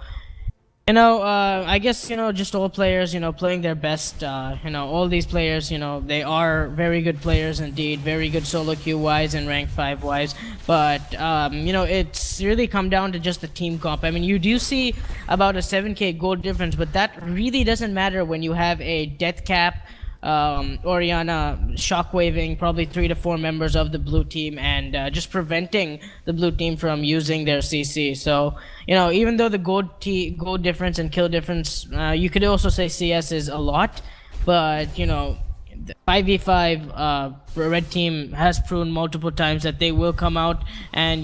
I guess, just all players, playing their best, all these players, they are very good players indeed, very good solo queue wise and rank 5 wise, but, it's really come down to just the team comp. I mean, you do see about a 7k gold difference, but that really doesn't matter when you have a death cap, Oriana shockwaving probably 3 to 4 members of the blue team and just preventing the blue team from using their CC. So, even though the gold difference and kill difference, you could also say CS is a lot, but, 5v5, red team has proven multiple times that they will come out and,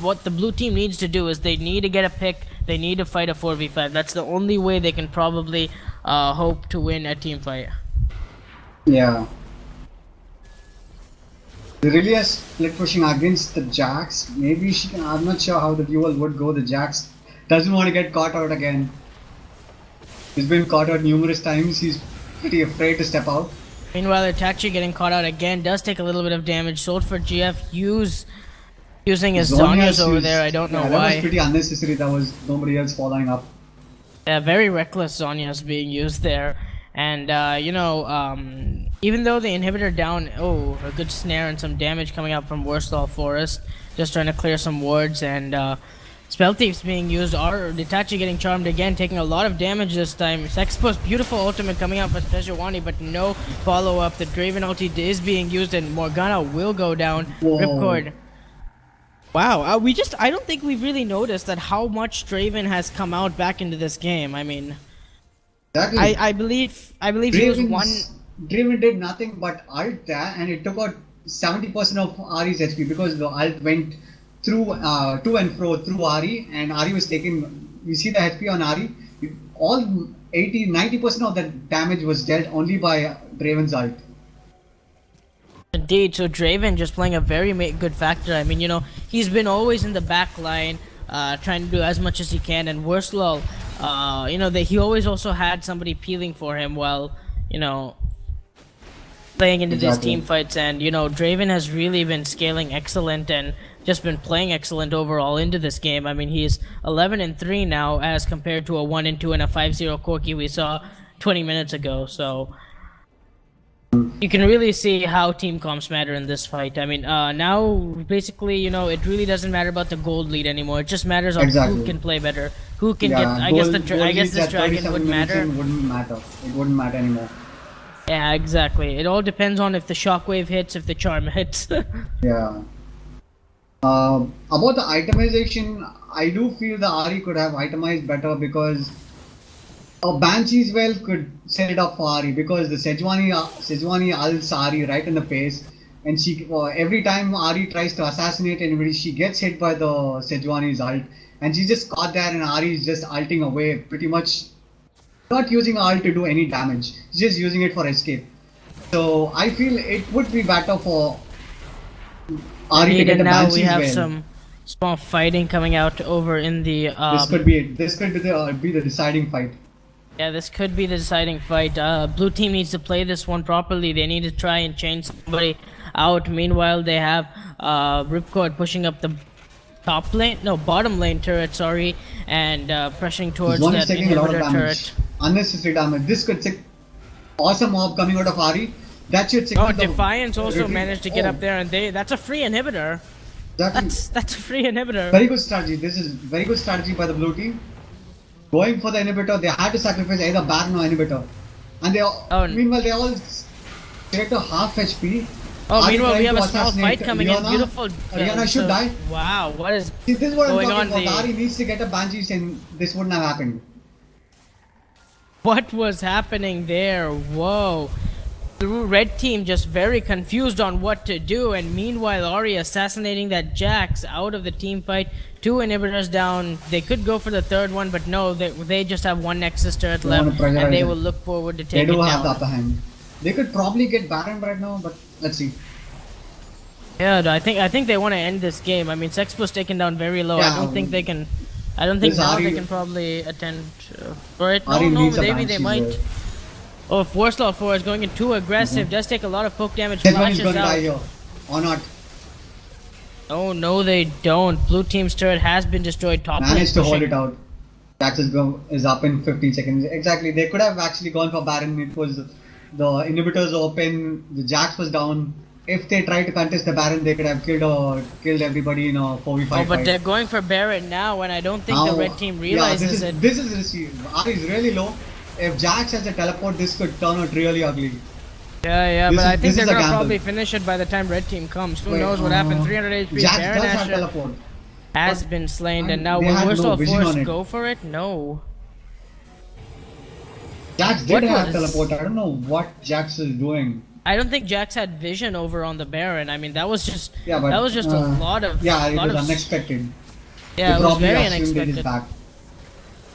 what the blue team needs to do is they need to get a pick. They need to fight a 4v5. That's the only way they can probably hope to win a team fight. Yeah. Irelia split pushing against the Jax. Maybe she can. I'm not sure how the duel would go. The Jax doesn't want to get caught out again. He's been caught out numerous times. He's pretty afraid to step out. Meanwhile, Itachi getting caught out again does take a little bit of damage. Sold for GF using his Zhonya's over there. I don't know why. That was pretty unnecessary. That was nobody else following up. Yeah, very reckless Zhonya's being used there. And, even though the inhibitor down, a good snare and some damage coming out from Worsthall Forest. Just trying to clear some wards and, Spell Thieves being used, or Itachi getting charmed again, taking a lot of damage this time. Sexpo's beautiful ultimate coming out for Sejuani, but no follow-up. The Draven ulti is being used and Morgana will go down. Whoa. Ripcord. Wow, I don't think we've really noticed that how much Draven has come out back into this game. I mean, Exactly. I believe he was one. Draven did nothing but ult there, and it took out 70% of Ari's HP because the ult went through to and fro through Ari, and Ari was taking. You see the HP on Ari. All 90% of the damage was dealt only by Draven's ult. Indeed, so Draven just playing a very good factor. I mean, he's been always in the back line, trying to do as much as he can, and Worsthall, he always also had somebody peeling for him while, playing into these team fights, and, Draven has really been scaling excellent and just been playing excellent overall into this game. I mean, he's 11-3 now as compared to a 1-2 and a 5-0 Corki we saw 20 minutes ago, so you can really see how team comps matter in this fight. I mean, now basically, it really doesn't matter about the gold lead anymore. It just matters on who can play better, who can get. I guess this dragon would matter. It wouldn't matter anymore. Yeah, exactly. It all depends on if the shockwave hits, if the charm hits. Yeah. About the itemization, I do feel the Ari could have itemized better because Banshee's well could set it up for Ari because the Sejuani ults Ari right in the face, and she every time Ari tries to assassinate anybody, she gets hit by the Sejuani's ult, and she's just caught there, and Ari is just ulting away, pretty much not using ult to do any damage, she's just using it for escape. So I feel it would be better for Ari to get the Banshee's now we have well. some small fighting coming out over in the. This could be it. This could be the deciding fight. Yeah, this could be the deciding fight. Blue team needs to play this one properly. They need to try and change somebody out. Meanwhile, they have Ripcord pushing up the bottom lane turret, sorry, and pressing towards One that is taking a lot of inhibitor damage. turret. Unnecessary damage. This could take awesome mob coming out of Ari. That should signal the Defiance also retreat. managed to get up there, and that's a free inhibitor. Exactly. That's a free inhibitor. Very good strategy. This is very good strategy by the blue team. Going for the inhibitor, they had to sacrifice either Baron or inhibitor, and meanwhile they all get to half HP. Oh, Ari meanwhile, trying we have to a small assassinate fight coming in. Leona. Beautiful. Leona should die. Wow, what is See, this is what I'm going talking on? about. Ari needs to get a Banshees and this wouldn't have happened. What was happening there? Whoa. The red team just very confused on what to do, and meanwhile Ori assassinating that Jax out of the team fight. 2 inhibitors down. They could go for the third one, but no, they just have one Nexus turret They want left, to pressurize and they it. will look forward to They take it do have the down. upper hand. They could probably get Baron right now, but let's see. Yeah, I think they want to end this game. I mean, Sexpo's taken down very low. I Yeah, don't think they can. I don't think this now Ari- they can probably attend for it. Ari No, needs a maybe they Banshees might. there. Oh, Force Law 4 is going in too aggressive. Does take a lot of poke damage. This one is Flashes going to die out. here. Or not. Oh no, they don't. Blue team's turret has been destroyed. Top lane Managed to hold pushing. it out. Jax is up in 15 seconds. Exactly. They could have actually gone for Baron. It was the inhibitors open. The Jax was down. If they tried to contest the Baron, they could have killed everybody in a 4v5 Oh, but fight. they're going for Baron now, and I don't think Now- the red team realizes yeah, it. this is risky. Ari is really low. If Jax has a teleport, this could turn out really ugly. Yeah, This but is- I think this they're is a gonna gamble. probably finish it by the time red team comes. Who Wait, knows what happens? 300 HP. Jax Baron does have Asher teleport. has but- been slain, and and now they will had Whistle no of vision Force on it. go for it? No. Jax did What have was- teleport. I don't know what Jax is doing. I don't think Jax had vision over on the Baron. I mean, that was just Yeah, but a lot of yeah, it lot was of unexpected. Yeah, They it was probably very assumed it is unexpected. back.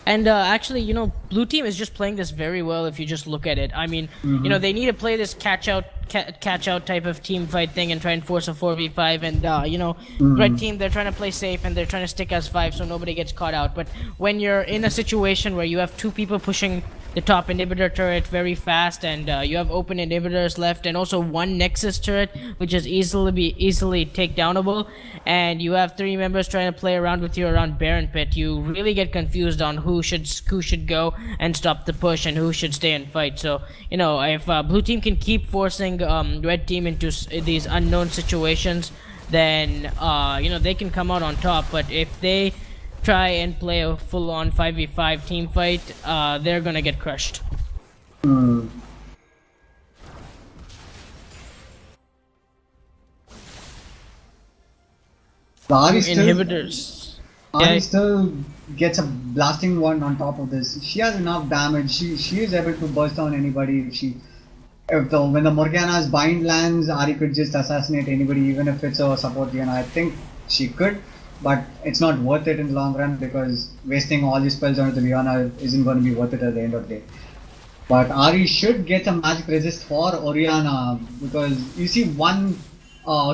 And actually, you know, blue team is just playing this very well if you just look at it. I mean, you know, they need to play this catch out type of team fight thing and try and force a 4v5. And you know, red team, they're trying to play safe and they're trying to stick as 5 so nobody gets caught out. But when you're in a situation where you have 2 people pushing the top inhibitor turret very fast, and you have open inhibitors left, and also 1 Nexus turret which is easily takedownable, and you have 3 members trying to play around with you around Baron Pit, you really get confused on who should go and stop the push and who should stay and fight. So you know, if blue team can keep forcing red team into these unknown situations, then you know, they can come out on top. But if they try and play a full-on 5v5 team fight, they're gonna get crushed. Hmm. The Ari still, Inhibitors. Ari Yeah. still gets a blasting one on top of this. She has enough damage. She is able to burst down anybody. When the Morgana's bind lands, Ari could just assassinate anybody, even if it's a support Leona. I think she could, but it's not worth it in the long run because wasting all these spells onto the Leona isn't going to be worth it at the end of the day. But Ari should get a magic resist for Orianna because you see one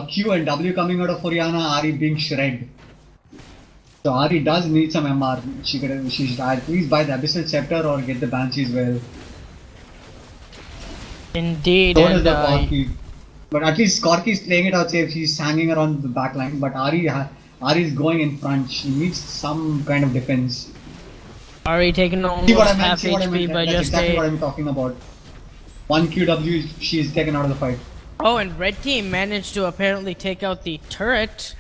Q and W coming out of Orianna, Ari being shred. So Ari does need some MR. She should at least buy the Abyssal Scepter or get the Banshee's Well. Indeed, So does and the Corki. But at least Corki is playing it out safe. She's hanging around the back line. But Ari is going in front. She needs some kind of defense. Ari taking See almost what I meant? half See what I HP meant? by That's just exactly what a... I'm talking about. One QW, she's taken out of the fight. Oh, and red team managed to apparently take out the turret.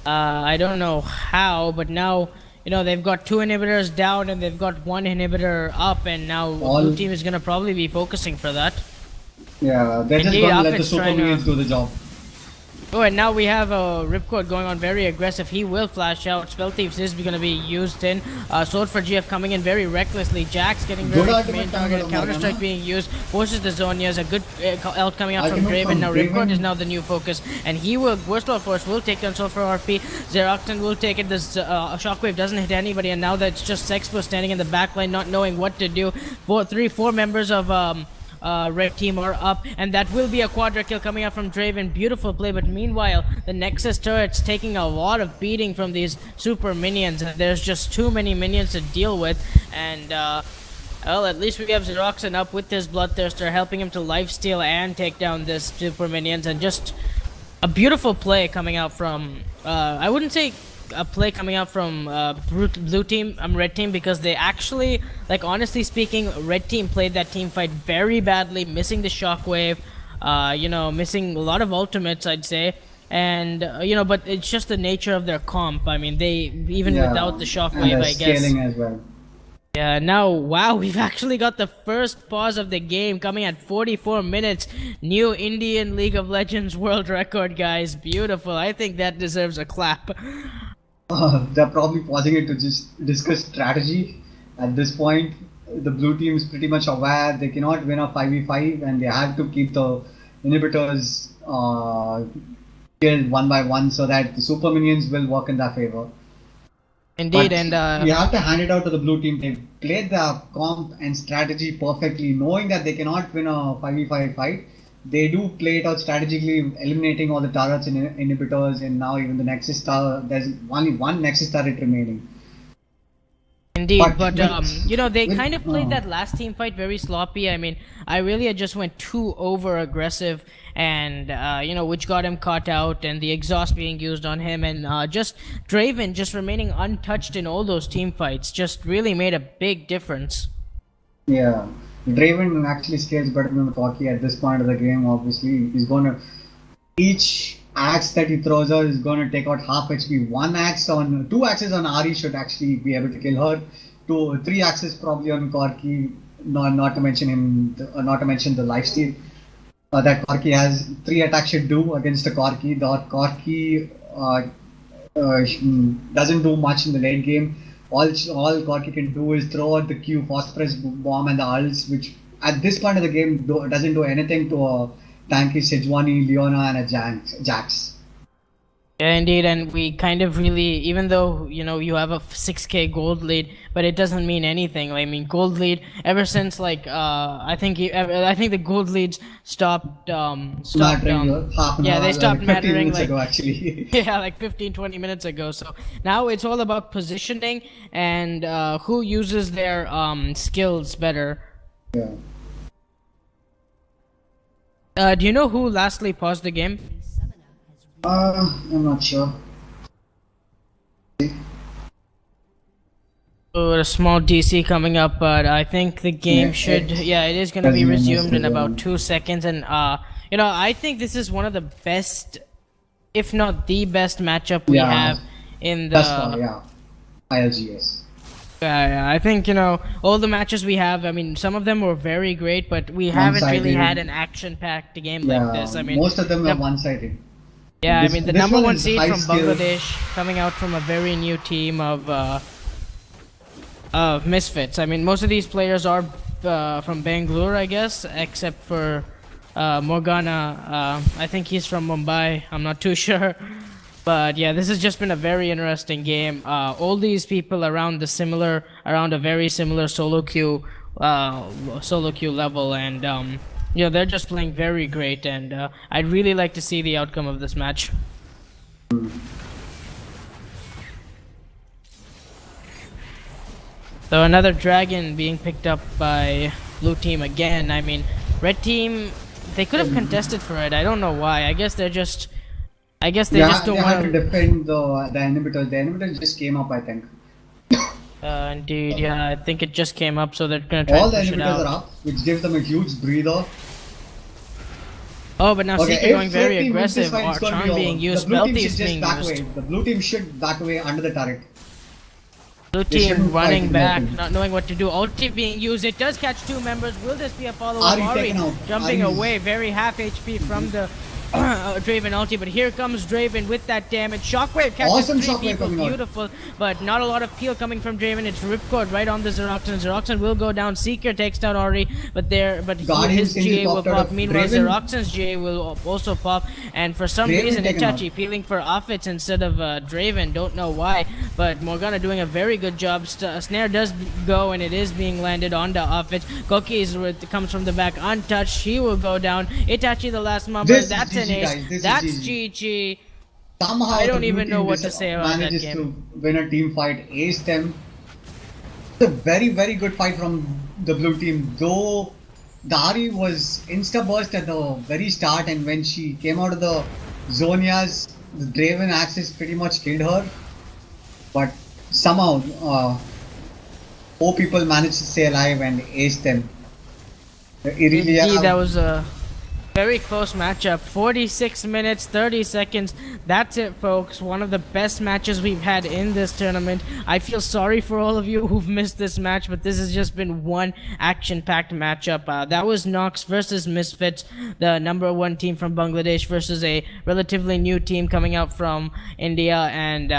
I don't know how, but now, you know, they've got 2 inhibitors down and they've got 1 inhibitor up, and now blue team is gonna probably be focusing for that. Yeah, they're just Indeed, going to let the Offit's super trying to- minions do the job. Oh, and now we have a Ripcord going on very aggressive. He will flash out. Spell Thieves is going to be used in. Sword for GF coming in very recklessly. Jax getting Good very argument main coming target. out of Counter Strike Morgana. being used. Forces the Zonias. A good ult coming out from Ultimate Draven. from Now Draven. Ripcord is now the new focus. And he will, Worst of Force will take down Soul for RP. Xeroxon will take it. This Shockwave doesn't hit anybody. And now that's just Sexpo standing in the back line not knowing what to do. 4 members of... red team are up, and that will be a quadra kill coming out from Draven. Beautiful play, but meanwhile the Nexus turret's taking a lot of beating from these super minions, and there's just too many minions to deal with. And well, at least we have Xeroxon up with this Bloodthirster, helping him to lifesteal and take down this super minions. And just a beautiful play coming out from I wouldn't say a play coming out from blue team, red team, because they actually, like, honestly speaking, red team played that team fight very badly, missing the shockwave, you know, missing a lot of ultimates, I'd say. And you know, but it's just the nature of their comp. I mean, they even without the and shockwave, they're I guess. scaling as well. Yeah, now, wow, we've actually got the first pause of the game coming at 44 minutes. New Indian League of Legends world record, guys. Beautiful. I think that deserves a clap. They're probably pausing it to just discuss strategy. At this point, the blue team is pretty much aware they cannot win a 5v5 and they have to keep the inhibitors killed one by one so that the super minions will work in their favor. Indeed, But and we have to hand it out to the blue team. They played their comp and strategy perfectly, knowing that they cannot win a 5v5 fight. They do play it out strategically, eliminating all the turrets and inhibitors, and now even the Nexus tower. There's only one Nexus turret remaining. indeed, but with- you know, they with- kind of played that last team fight very sloppy. I mean, I really just went too over aggressive, and you know, which got him caught out, and the exhaust being used on him, and just Draven just remaining untouched in all those team fights just really made a big difference. Yeah, Draven actually scales better than Corki at this point of the game. Obviously, he's going to each axe that he throws out is going to take out half HP. Two axes on Ari should actually be able to kill her. Three axes probably on Corki. Not to mention not to mention the lifesteal that Corki has. 3 attacks should do against a Corki. The Corki doesn't do much in the late game. All Corki can do is throw out the Q, phosphorus bomb, and the ults, which at this point of the game doesn't do anything to a tanky Sejuani, Leona, and a Jax. Yeah, indeed, and we kind of really, even though you know you have a 6K gold lead, but it doesn't mean anything. I mean, gold lead ever since like I think the gold leads stopped Mattering half an yeah, hour, they stopped 15 mattering minutes like ago actually. yeah, like 15-20 minutes ago. So now it's all about positioning and who uses their skills better. Yeah. Do you know who lastly paused the game? I'm not sure. Oh, a small DC coming up, but I think the game Yeah, should. Yeah, it is going to be resumed in about 2 seconds, and you know, I think this is one of the best, if not the best matchup we Yeah. have in the. That's far, yeah. ILGS. Yeah, I think you know all the matches we have. I mean, some of them were very great, but we haven't really One-sided. had an action-packed game Yeah. like this. I mean, most of them are the- one-sided. yeah, This- I mean the this number one one is seed high from skill. Bangladesh, coming out from a very new team of Misfits. I mean, most of these players are from Bangalore, I guess, except for Morgana. I think he's from Mumbai. I'm not too sure. But yeah, this has just been a very interesting game. All these people around around a very similar solo queue level, and you know, they're just playing very great. And I'd really like to see the outcome of this match. So another dragon being picked up by blue team again. I mean, red team, they could have contested for it. I don't know why. I guess they just don't They have want to defend the inhibitors. The inhibitors just came up, I think. Indeed, yeah, I think it just came up, so they're gonna try All to the push it inhibitors out. are up, which gives them a huge breather. Oh, but now Okay, Seeker if going very red team wins this aggressive. fight, it's gonna Charm be being over. used. The blue team Belty should is just being back used. away. The blue team should back away under the turret. Blue They team shouldn't running fight back, nothing. not knowing what to do. Ulti being used. It does catch 2 members. Will this be a follow-up? Ari Ari taken out. jumping Ari's- away. Very half HP from the Draven ulti. But here comes Draven with that damage. Shockwave catches Awesome 3 Shockwave people. coming out. Beautiful. But not a lot of peel coming from Draven. It's Ripcord right on the Xeroxan. Xeroxan will go down. Seeker takes down Ari. But Guardian's his GA will popped out pop. of Meanwhile, Draven. Xeroxan's GA will also pop. And for some Draven reason, taken out. Itachi peeling for Offits instead of Draven. Don't know why, but Morgana doing a very good job. Snare does go, and it is being landed onto Offits. Koki comes from the back untouched. He will go down. Itachi the last member. This is That's an GG, ace. guys. This is That's GG. GG. Somehow I don't the blue even know team what to say about that manages game. to win a team fight, ace them. It's a very, very good fight from the blue team. Though Dari was insta burst at the very start, and when she came out of the Zonias, the Draven Axis pretty much killed her. But somehow, 4 people managed to stay alive and ace them. It really, Indeed, that was a Very close matchup. 46 minutes, 30 seconds. That's it, folks. One of the best matches we've had in this tournament. I feel sorry for all of you who've missed this match, but this has just been one action-packed matchup. That was Nox versus Misfits, the #1 team from Bangladesh versus a relatively new team coming out from India. And,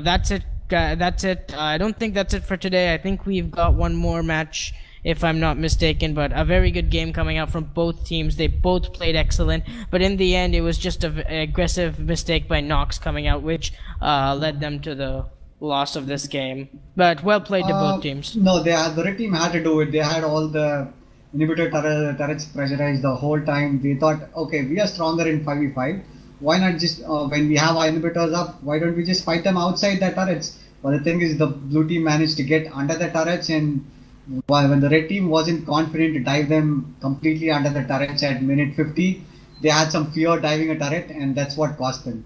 that's it. That's it. I don't think that's it for today. I think we've got one more match, if I'm not mistaken, but a very good game coming out from both teams. They both played excellent, but in the end, it was just an aggressive mistake by Nox coming out, which led them to the loss of this game. But well played to both teams. No, the red team had to do it. They had all the inhibitor turrets pressurized the whole time. They thought, okay, we are stronger in 5v5. Why not just, when we have our inhibitors up, why don't we just fight them outside the turrets? But the thing is, the blue team managed to get under the turrets, and when the red team wasn't confident to dive them completely under the turrets at minute 50, they had some fear diving a turret, and that's what cost them.